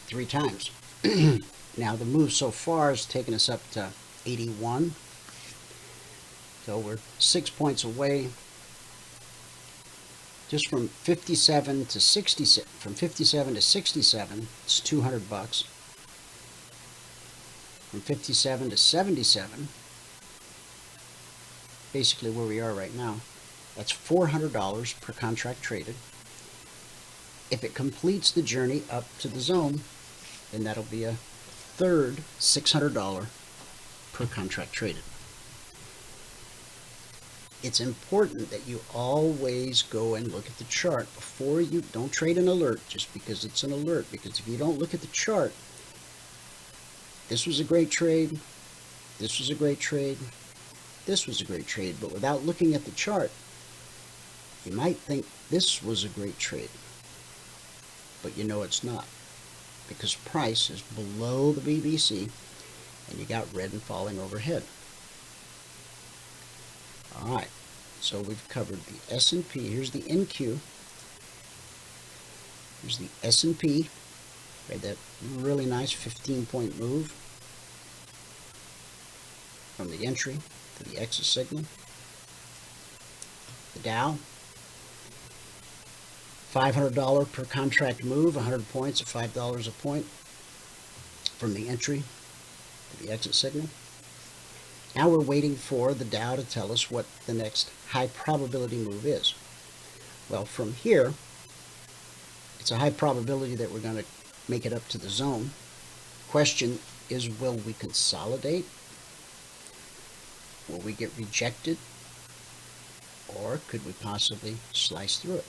three times. Now the move so far has taken us up to 81, so we're 6 points away. Just from 57 to 67, from 57 to 67, it's $200. From 57 to 77, basically where we are right now, that's $400 per contract traded. If it completes the journey up to the zone, then that'll be a third $600 per contract traded. It's important that you always go and look at the chart before you don't trade an alert just because it's an alert, because if you don't look at the chart, this was a great trade, this was a great trade, this was a great trade, but without looking at the chart, you might think this was a great trade, but you know it's not, because price is below the BBC and you got red and falling overhead. Alright, so we've covered the S&P. Here's the NQ. Here's the S&P. Right, that really nice 15-point move from the entry to the exit signal. The Dow. $500 per contract move, 100 points at $5 a point from the entry to the exit signal. Now we're waiting for the Dow to tell us what the next high probability move is. Well, from here, it's a high probability that we're going to make it up to the zone. Question is, will we consolidate? Will we get rejected? Or could we possibly slice through it?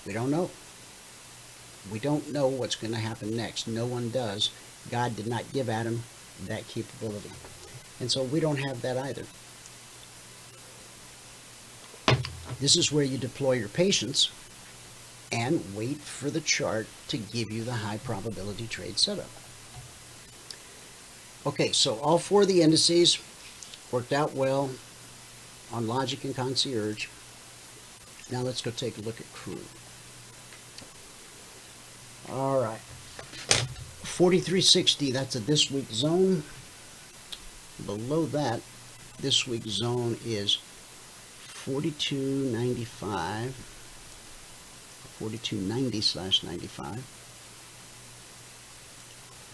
We don't know. We don't know what's going to happen next. No one does. God did not give Adam that capability. And so we don't have that either. This is where you deploy your patience and wait for the chart to give you the high probability trade setup. Okay, so all four of the indices worked out well on Logic and Concierge. Now let's go take a look at Crude. All right, 4360, that's a this week zone. Below that, this week's zone is 42.95, 42.90/95.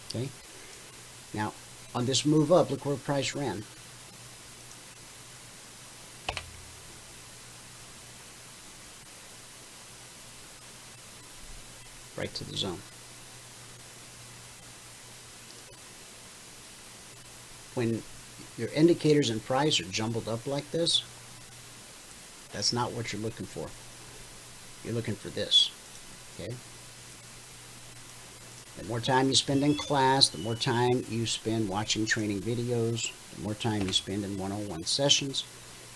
Okay. Now, on this move up, look where price ran. Right to the zone. When your indicators and price are jumbled up like this, that's not what you're looking for. You're looking for this, okay? The more time you spend in class, the more time you spend watching training videos, the more time you spend in one-on-one sessions,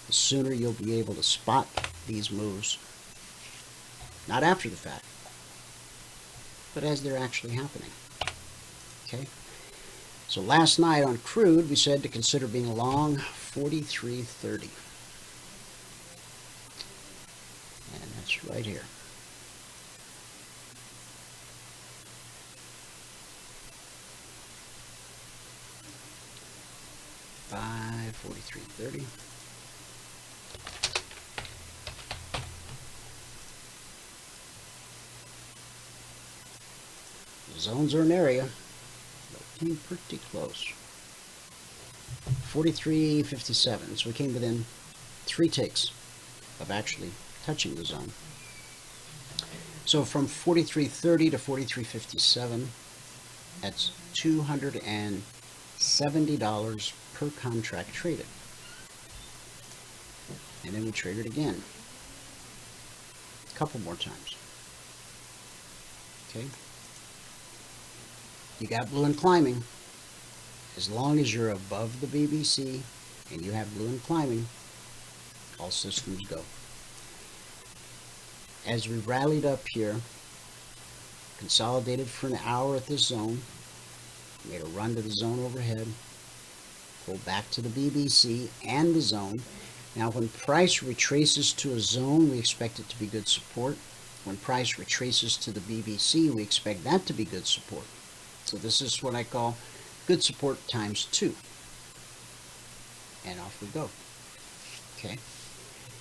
the sooner you'll be able to spot these moves, not after the fact, but as they're actually happening, okay? So last night on Crude, we said to consider being long 43.30. And that's right here. Buy 43.30. Zones are an area. Came pretty close. 43.57. So we came within 3 ticks of actually touching the zone. So from 43.30 to 43.57, that's $270 per contract traded. And then we traded again. A couple more times. Okay. You got blue and climbing. As long as you're above the BBC and you have blue and climbing, all systems go. As we rallied up here, consolidated for an hour at this zone, made a run to the zone overhead, pulled back to the BBC and the zone. Now when price retraces to a zone, we expect it to be good support. When price retraces to the BBC, we expect that to be good support. So this is what I call good support times 2. And off we go. Okay.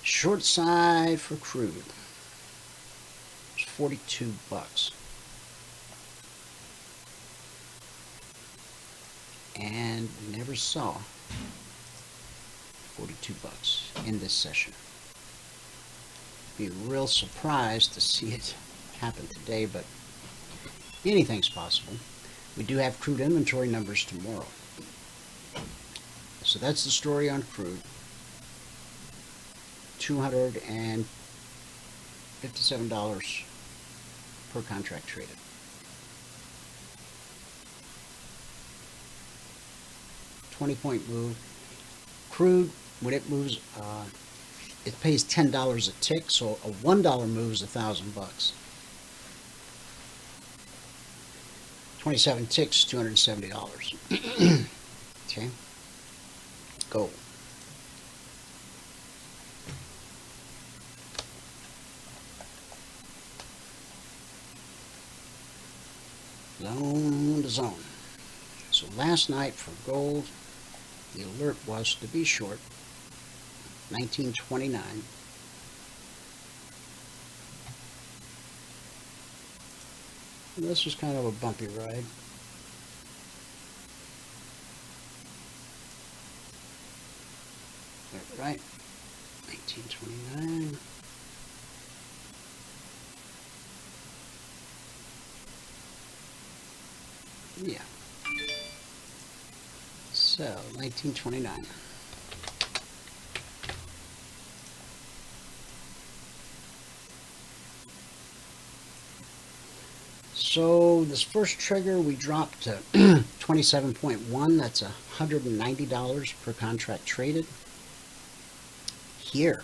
Short side for Crude. It's $42. And we never saw $42 in this session. Be real surprised to see it happen today, but anything's possible. We do have crude inventory numbers tomorrow. So that's the story on crude. $257 per contract traded. $20-point move. Crude, when it moves, it pays $10 a tick, so a $1 move is $1,000. 27 ticks, $270. Okay. Gold. Zone to zone. So last night for gold, the alert was to be short, 1929. And this was kind of a bumpy ride. Right. 1929. Yeah. So, 1929. So, this first trigger we dropped to 27.1. That's $190 per contract traded. Here.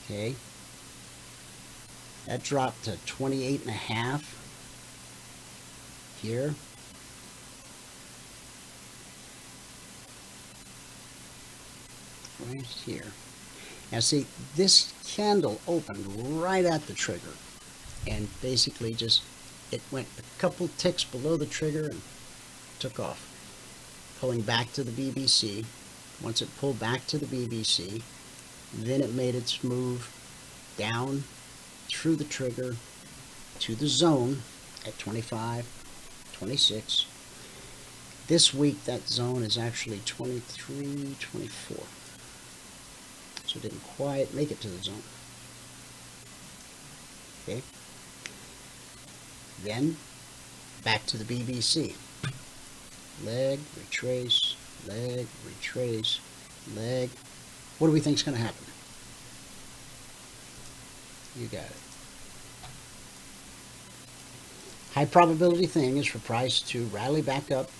Okay. That dropped to 28.5. Here. Right here. Now see, this candle opened right at the trigger and basically just, it went a couple ticks below the trigger and took off, pulling back to the BBC. Once it pulled back to the BBC, then it made its move down through the trigger to the zone at 25, 26. This week that zone is actually 23, 24. So it didn't quite make it to the zone. Okay. Then back to the BBC. Leg, retrace, leg, retrace, leg. What do we think is going to happen? You got it. High probability thing is for price to rally back up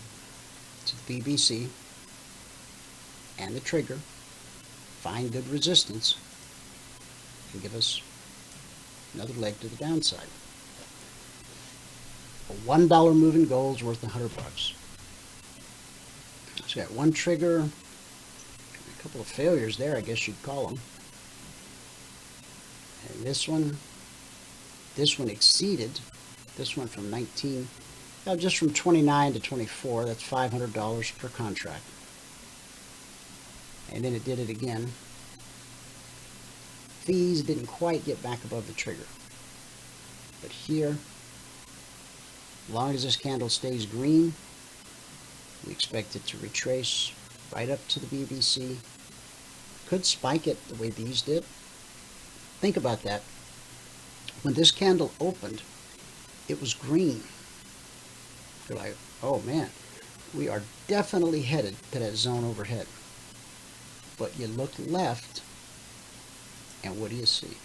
to the BBC and the trigger, find good resistance, and give us another leg to the downside. A $1 move in gold is worth $100. So got one trigger, a couple of failures there, I guess you'd call them. And this one exceeded. This one from 19, just from 29 to 24, that's $500 per contract. And then it did it again. Fees didn't quite get back above the trigger. But here, as long as this candle stays green, we expect it to retrace right up to the BBC. Could spike it the way these did. Think about that. When this candle opened, it was green. You're like, oh man, we are definitely headed to that zone overhead. But you look left, and what do you see?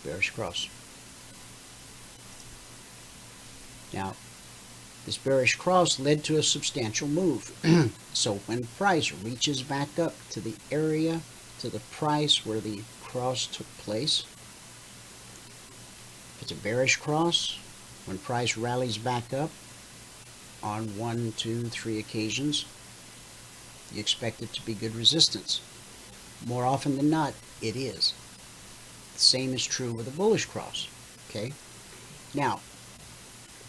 Bearish cross. Now, this bearish cross led to a substantial move. So when price reaches back up to the area, to the price where the cross took place, if it's a bearish cross, when price rallies back up on 1, 2, 3 occasions, you expect it to be good resistance. More often than not, it is. The same is true with a bullish cross. Okay? Now,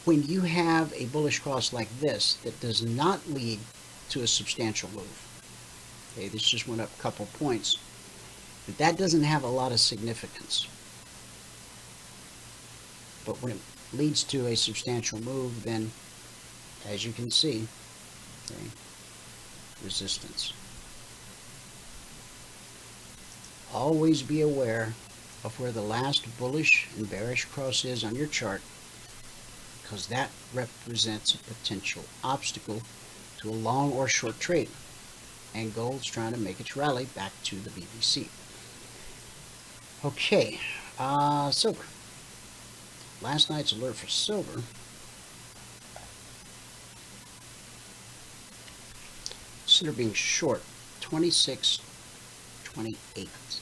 when you have a bullish cross like this that does not lead to a substantial move, okay, this just went up a couple points, but that doesn't have a lot of significance. But when it leads to a substantial move, then, as you can see, okay, resistance. Always be aware of where the last bullish and bearish cross is on your chart, because that represents a potential obstacle to a long or short trade. And gold's trying to make its rally back to the BBC. Okay, silver. Last night's alert for silver. Consider being short, 26.28.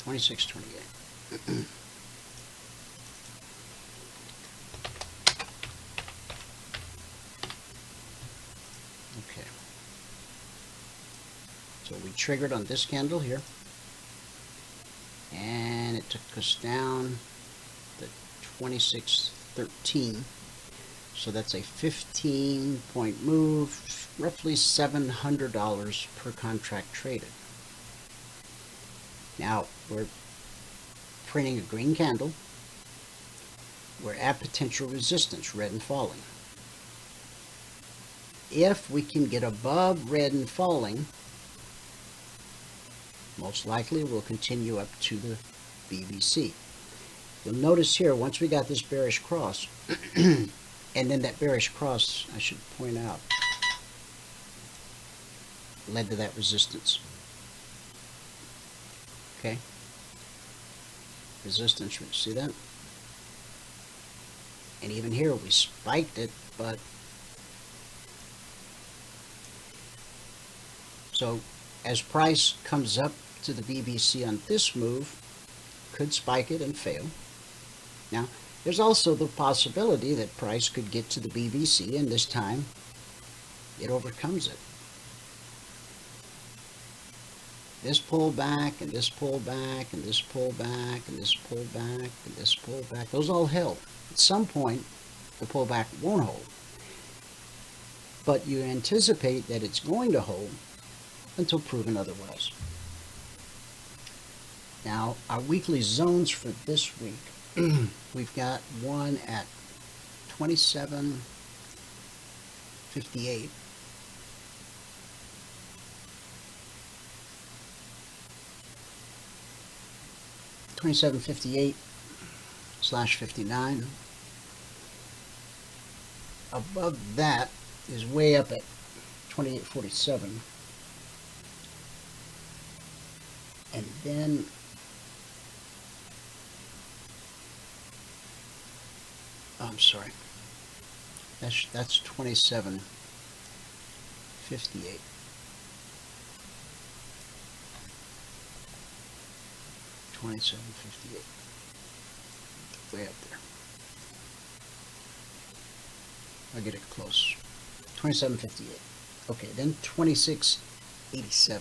$26.28. Okay. So we triggered on this candle here, and it took us down to 26.13. So that's a 15-point move, roughly $700 per contract traded. Now, we're printing a green candle. We're at potential resistance, red and falling. If we can get above red and falling, most likely we'll continue up to the BBC. You'll notice here, once we got this bearish cross, and then that bearish cross, I should point out, led to that resistance. Okay? Resistance, you see that? And even here, we spiked it, but so as price comes up to the BBC on this move, could spike it and fail. Now, there's also the possibility that price could get to the BBC, and this time it overcomes it. This pullback, and this pullback, and this pullback, and this pullback, and this pullback, those all held. At some point, the pullback won't hold. But you anticipate that it's going to hold until proven otherwise. Now, our weekly zones for this week, we've got one at 27.58. /59. Above that is way up at 28.47. And then I'm sorry. That's 27.58. 27.58. Way up there. I'll get it close. 27.58. Okay, then 26.87.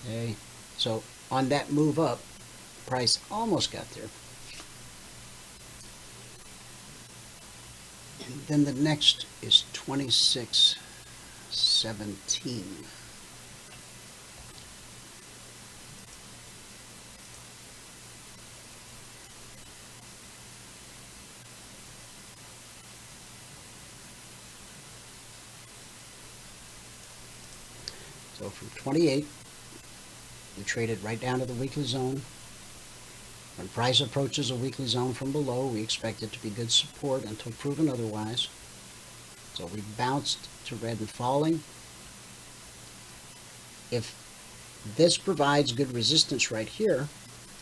Okay, so on that move up, price almost got there. And then the next is 26.17. So from 28, we traded right down to the weekly zone. When price approaches a weekly zone from below, we expect it to be good support until proven otherwise. So we bounced to red and falling. If this provides good resistance right here,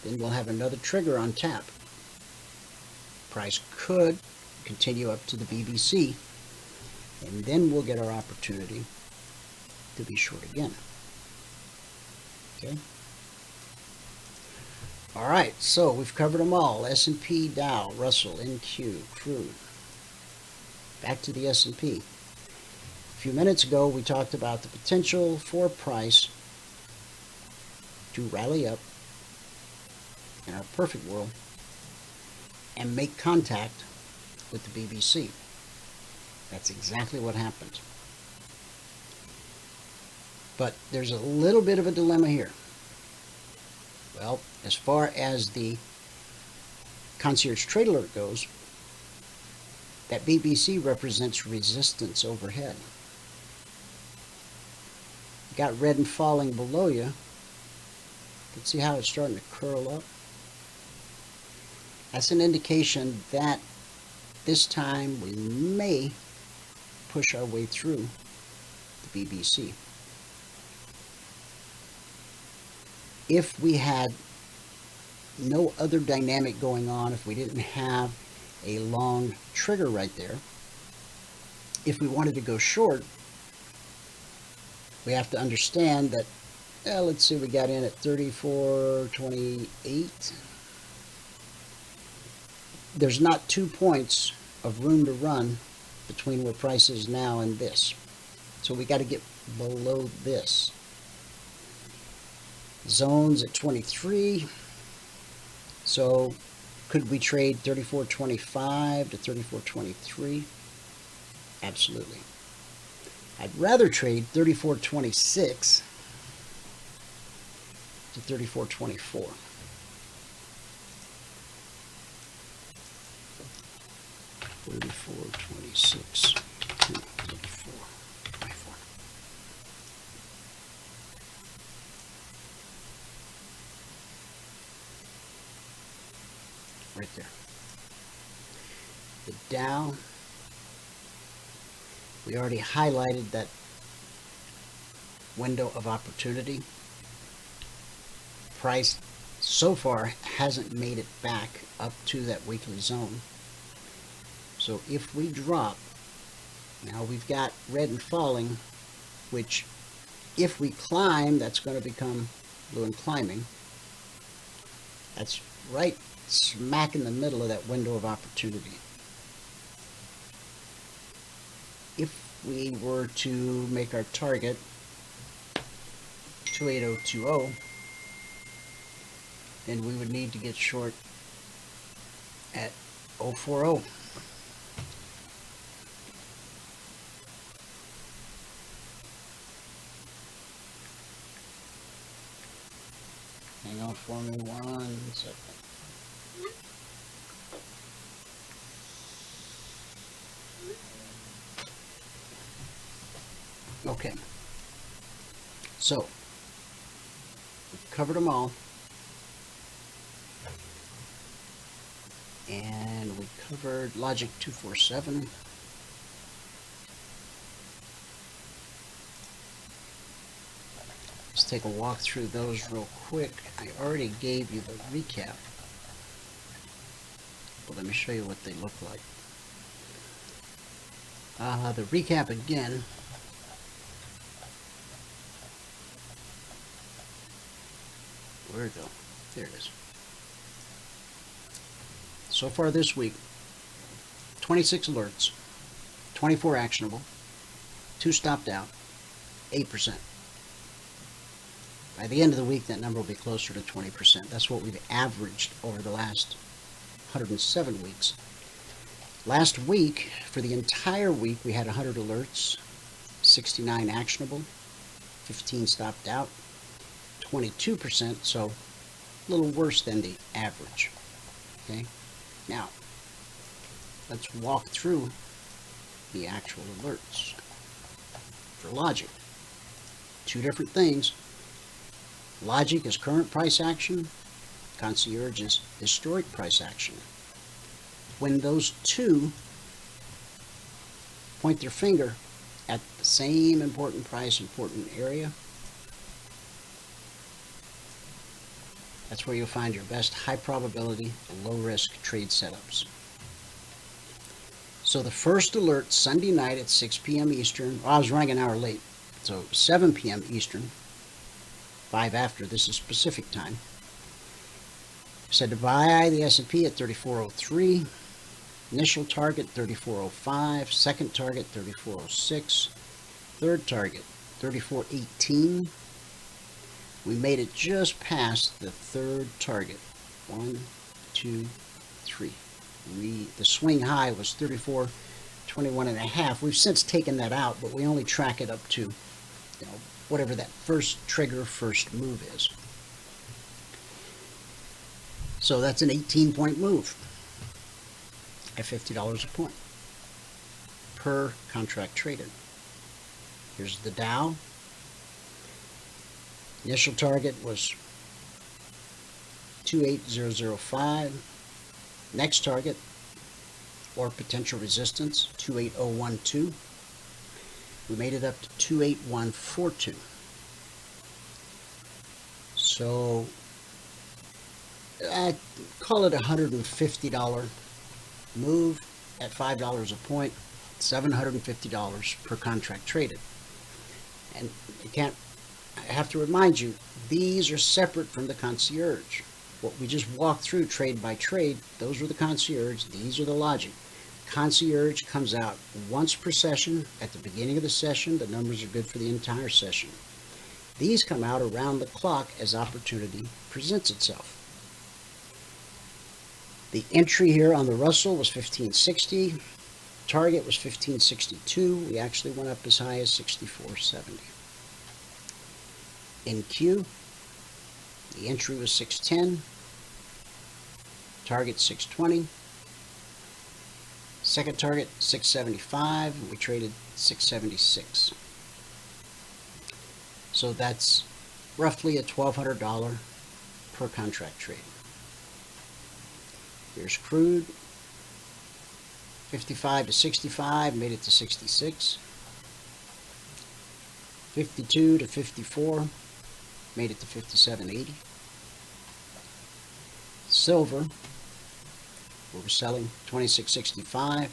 then we'll have another trigger on tap. Price could continue up to the BBC, and then we'll get our opportunity to be short again. Okay. All right, so we've covered them all. S&P, Dow, Russell, NQ, Crude. Back to the S&P. A few minutes ago, we talked about the potential for price to rally up in our perfect world and make contact with the BBC. That's exactly what happened. But there's a little bit of a dilemma here. Well, as far as the Concierge Trade Alert goes, that BBC represents resistance overhead. You got red and falling below you. You can see how it's starting to curl up. That's an indication that this time we may push our way through the BBC. If we had no other dynamic going on, if we didn't have a long trigger right there, if we wanted to go short, we have to understand that, let's see, we got in at 34.28. There's not 2 points of room to run between where price is now and this. So we got to get below this. Zones at 23. So could we trade 34.25 to 34.23? Absolutely. I'd rather trade 34.26 to 34.24. $34.26 to $34.24. Right there. The Dow, we already highlighted that window of opportunity. Price so far hasn't made it back up to that weekly zone. So if we drop, now we've got red and falling, which if we climb, that's going to become blue and climbing. That's right smack in the middle of that window of opportunity. If we were to make our target 28020, then we would need to get short at 040. Hang on for me 1 second. Okay, so we've covered them all, and we covered Logic 247. Let's take a walk through those real quick. I already gave you the recap, but let me show you what they look like. The recap again. Where'd it go? There it is. So far this week, 26 alerts, 24 actionable, 2 stopped out, 8%. By the end of the week, that number will be closer to 20%. That's what we've averaged over the last 107 weeks. Last week, for the entire week, we had 100 alerts, 69 actionable, 15 stopped out, 22%, so a little worse than the average. Okay, now let's walk through the actual alerts for Logic. 2 different things. Logic is current price action, Concierge is historic price action. When those two point their finger at the same important price, important area, that's where you'll find your best high probability, low risk trade setups. So the first alert Sunday night at 6 p.m. Eastern, well, I was running an hour late, so 7 p.m. Eastern, 5 after, this is Pacific time. Said to buy the S&P at 3403, initial target 3405, second target 3406, third target 3418. We made it just past the third target. 1, 2, 3. The swing high was 34.21.5. We've since taken that out, but we only track it up to, whatever that first trigger, first move is. So that's an 18-point move at $50 a point per contract traded. Here's the Dow. Initial target was 28005. Next target or potential resistance 28012. We made it up to 28142. So I call it a $150 move at $5 a point, $750 per contract traded. And I have to remind you, these are separate from the Concierge. What we just walked through trade by trade, those were the Concierge, these are the Logic. Concierge comes out once per session at the beginning of the session. The numbers are good for the entire session. These come out around the clock as opportunity presents itself. The entry here on the Russell was 1560. Target was 1562. We actually went up as high as 6470. In Q, the entry was 610. Target 620. Second target 675. We traded 676. So that's roughly a $1,200 per contract trade. Here's crude, 55 to 65, made it to 66. 52 to 54, made it to 57.80. Silver, we were selling 26.65.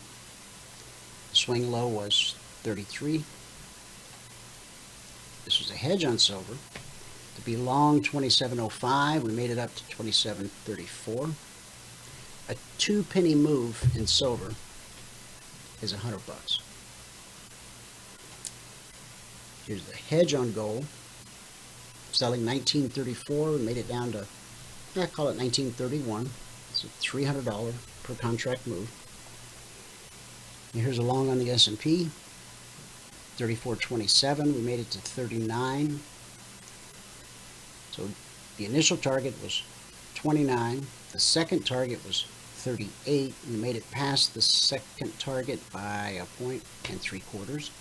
The swing low was 33. This was a hedge on silver. To be long 27.05, we made it up to 27.34. A 2 penny move in silver is $100. Here's the hedge on gold. Selling 19.34, we made it down to, I call it 19.31. It's a $300 per contract move. And here's a long on the S&P. 34.27, we made it to 39. So the initial target was 29. The second target was 38. We made it past the second target by 1.75 points.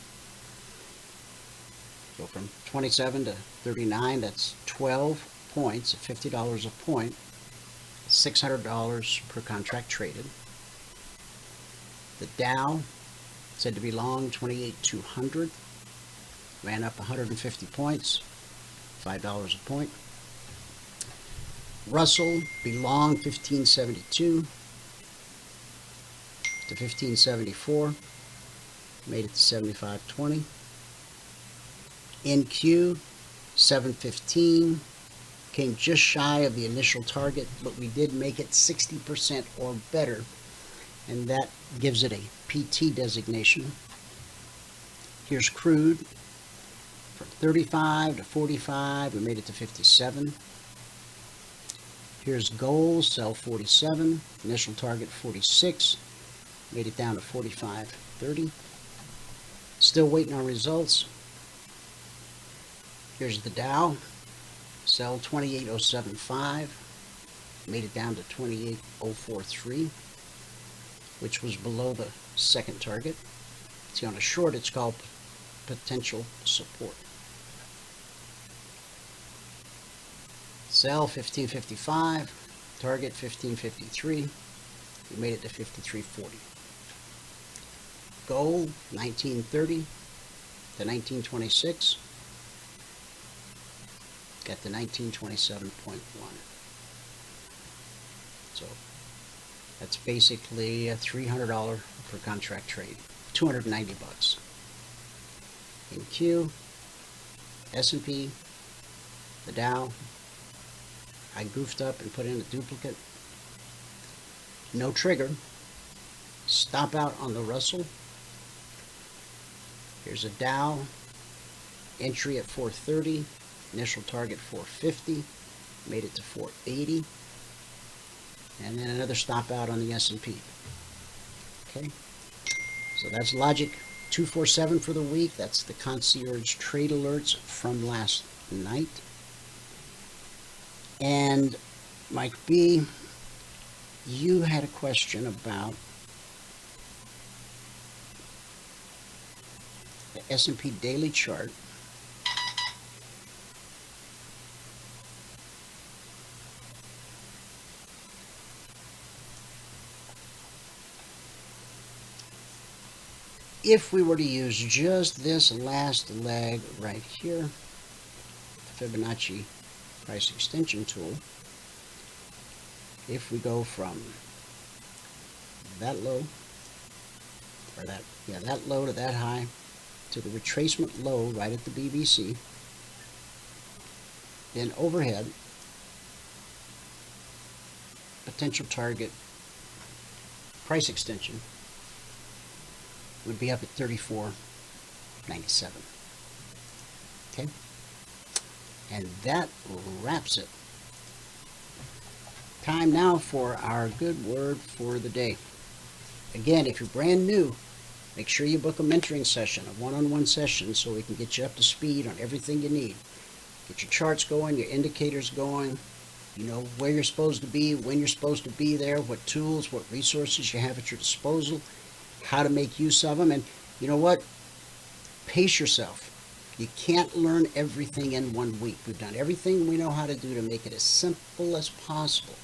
So from 27 to 39, that's 12 points at $50 a point, $600 per contract traded. The Dow, said to be long 28,200, ran up 150 points, $5 a point. Russell, be long 1572 to 1574, made it to 75.20. NQ, 715, came just shy of the initial target, but we did make it 60% or better, and that gives it a PT designation. Here's crude, from 35 to 45, we made it to 57. Here's gold, sell 47, initial target 46, made it down to 45.30. Still waiting on results. Here's the Dow, sell 28.075, made it down to 28.043, which was below the second target. See, on a short, it's called potential support. Sell 1555, target 1553, we made it to 53.40. Gold 1930 to 1926, got the 1927.1. So that's basically a $300 per contract trade, $290. In Q, S&P, the Dow, I goofed up and put in a duplicate. No trigger. Stop out on the Russell. Here's a Dow, entry at 430, initial target 450, made it to 480, and then another stop out on the S&P. Okay, so that's Logic 247 for the week. That's the Concierge Trade Alerts from last night. And Mike B, you had a question about the S&P daily chart. If we were to use just this last leg right here, the Fibonacci price extension tool, if we go from that low, or that low to that high, to the retracement low right at the BBC, then overhead, potential target price extension would be up at 34.97. Okay, And that wraps it. Time now for our good word for the day. Again, if you're brand new, make sure you book a mentoring session, a one-on-one session, so we can get you up to speed on everything you need. Get your charts going, your indicators going, you know where you're supposed to be, when you're supposed to be there, what tools, what resources you have at your disposal, how to make use of them. And you know what? Pace yourself. You can't learn everything in 1 week. We've done everything we know how to do to make it as simple as possible.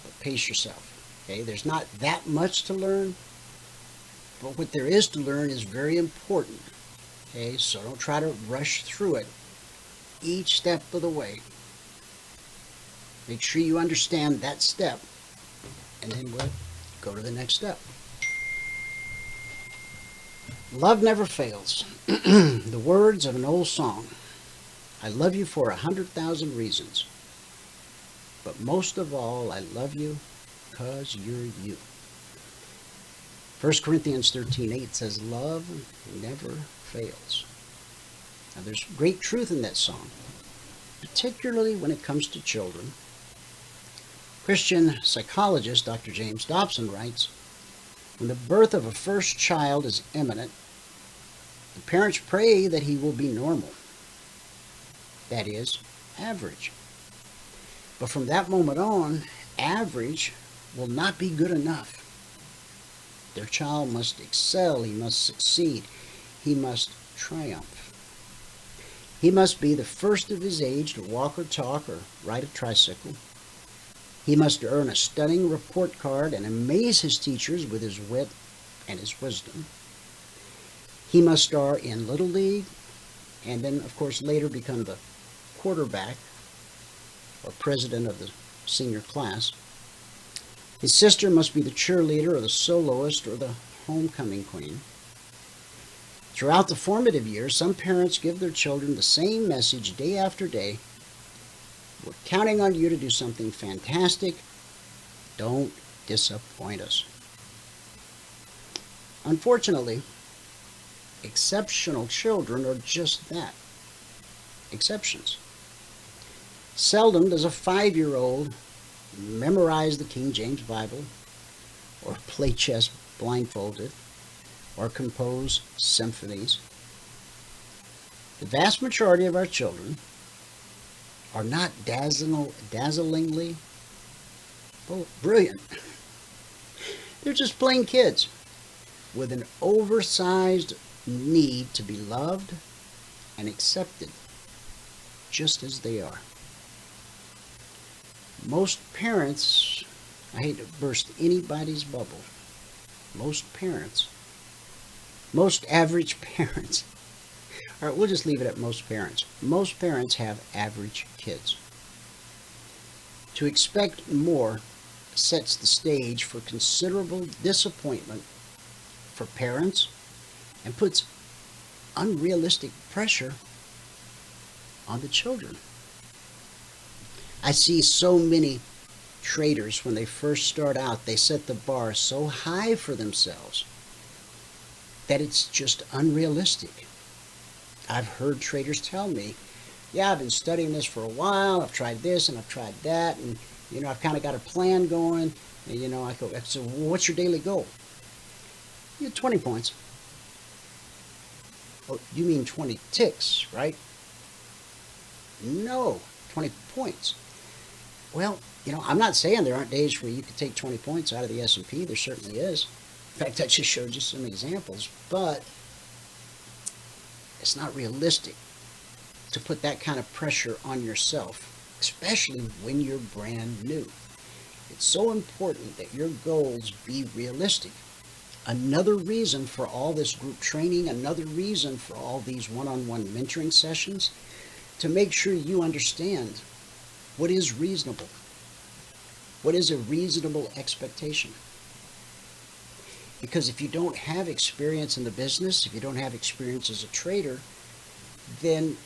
But pace yourself. Okay, there's not that much to learn, but what there is to learn is very important. Okay, so don't try to rush through it each step of the way. Make sure you understand that step, and then we'll go to the next step. Love never fails. The words of an old song. I love you for 100,000 reasons, but most of all, I love you because you're you. 1 Corinthians 13:8 says, love never fails. Now, there's great truth in that song, particularly when it comes to children. Christian psychologist Dr. James Dobson writes, when the birth of a first child is imminent, the parents pray that he will be normal. That is, average. But from that moment on, average will not be good enough. Their child must excel, he must succeed, he must triumph. He must be the first of his age to walk or talk or ride a tricycle. He must earn a stunning report card and amaze his teachers with his wit and his wisdom. He must star in Little League and then, of course, later become the quarterback or president of the senior class. His sister must be the cheerleader or the soloist or the homecoming queen. Throughout the formative years, some parents give their children the same message day after day. We're counting on you to do something fantastic. Don't disappoint us. Unfortunately, exceptional children are just that, exceptions. Seldom does a 5-year-old memorize the King James Bible, or play chess blindfolded, or compose symphonies. The vast majority of our children are not dazzlingly brilliant. They're just plain kids with an oversized need to be loved and accepted just as they are. Most parents, I hate to burst anybody's bubble, most average parents, all right, we'll just leave it at most parents. Most parents have average kids. To expect more sets the stage for considerable disappointment for parents and puts unrealistic pressure on the children. I see so many traders, when they first start out, they set the bar so high for themselves that it's just unrealistic. I've heard traders tell me, yeah, I've been studying this for a while, I've tried this and I've tried that, and I've kind of got a plan going, and I go, so what's your daily goal? 20 points. Oh, you mean 20 ticks, right? No, 20 points. Well, I'm not saying there aren't days where you could take 20 points out of the S&P. There certainly is. In fact, I just showed you some examples, but it's not realistic to put that kind of pressure on yourself, especially when you're brand new. It's so important that your goals be realistic. Another reason for all this group training, another reason for all these one-on-one mentoring sessions, to make sure you understand what is reasonable. What is a reasonable expectation? Because if you don't have experience in the business, if you don't have experience as a trader, then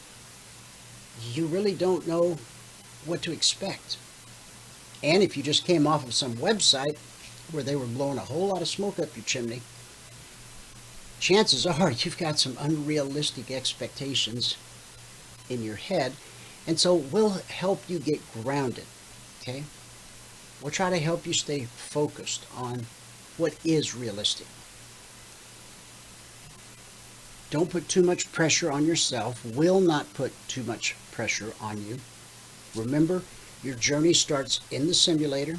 you really don't know what to expect. And if you just came off of some website where they were blowing a whole lot of smoke up your chimney, chances are you've got some unrealistic expectations in your head. And so we'll help you get grounded, okay? We'll try to help you stay focused on what is realistic. Don't put too much pressure on yourself. Will not put too much pressure on you. Remember, your journey starts in the simulator.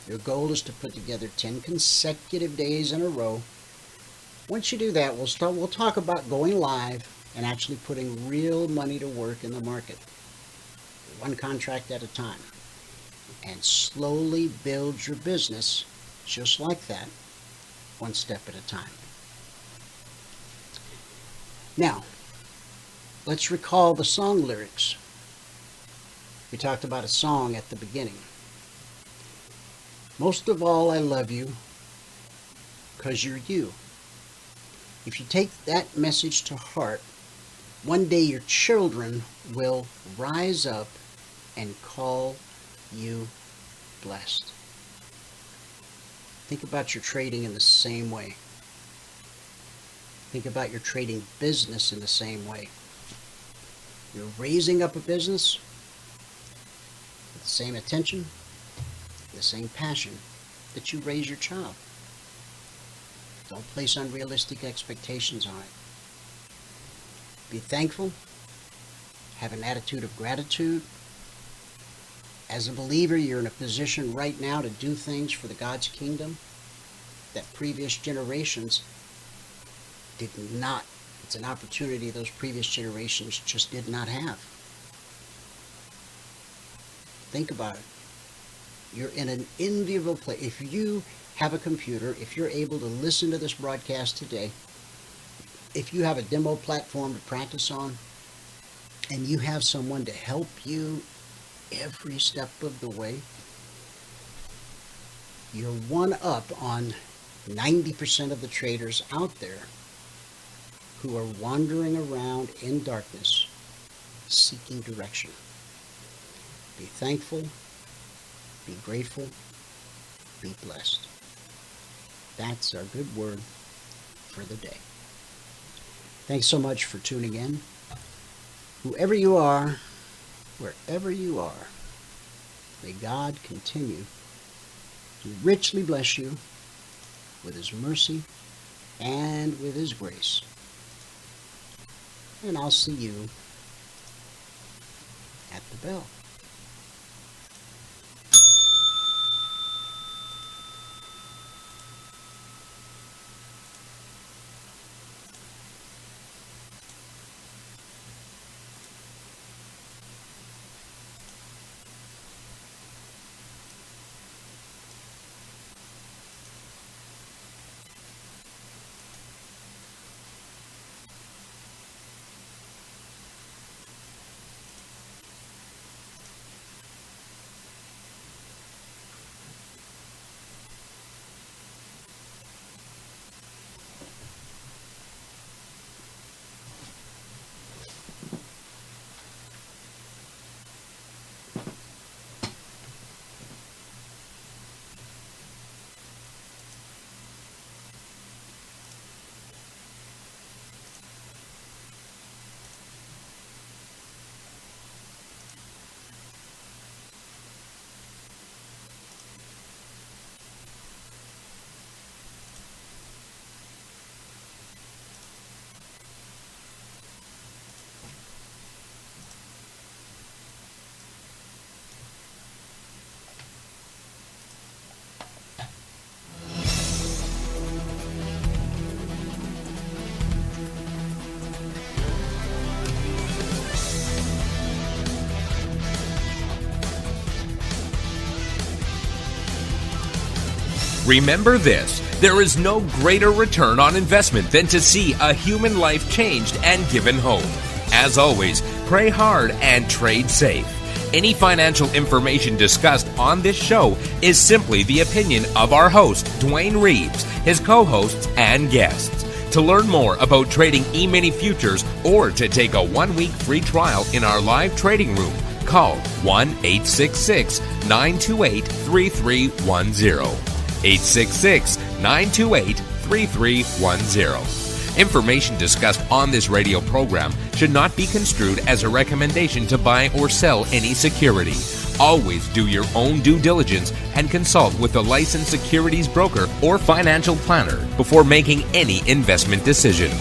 Your goal is to put together 10 consecutive days in a row. Once you do that, we'll talk about going live and actually putting real money to work in the market. One contract at a time. And slowly build your business just like that, one step at a time. Now, let's recall the song lyrics. We talked about a song at the beginning. Most of all, I love you because you're you. If you take that message to heart, one day your children will rise up and call you blessed. Think about your trading in the same way. Think about your trading business in the same way. You're raising up a business with the same attention, the same passion that you raise your child. Don't place unrealistic expectations on it. Be thankful. Have an attitude of gratitude. As a believer, you're in a position right now to do things for the God's kingdom that previous generations did not. It's an opportunity those previous generations just did not have. Think about it. You're in an enviable place. If you have a computer, if you're able to listen to this broadcast today, if you have a demo platform to practice on, and you have someone to help you every step of the way, you're one up on 90% of the traders out there who are wandering around in darkness seeking direction. Be thankful, be grateful, be blessed. That's our good word for the day. Thanks so much for tuning in. Whoever you are, wherever you are, may God continue to richly bless you with His mercy and with His grace. And I'll see you at the bell. Remember this, there is no greater return on investment than to see a human life changed and given hope. As always, pray hard and trade safe. Any financial information discussed on this show is simply the opinion of our host, Dwayne Reeves, his co-hosts, and guests. To learn more about trading Emini Futures or to take a 1-week free trial in our live trading room, call 1-866-928-3310. 866-928-3310. Information discussed on this radio program should not be construed as a recommendation to buy or sell any security. Always do your own due diligence and consult with a licensed securities broker or financial planner before making any investment decision.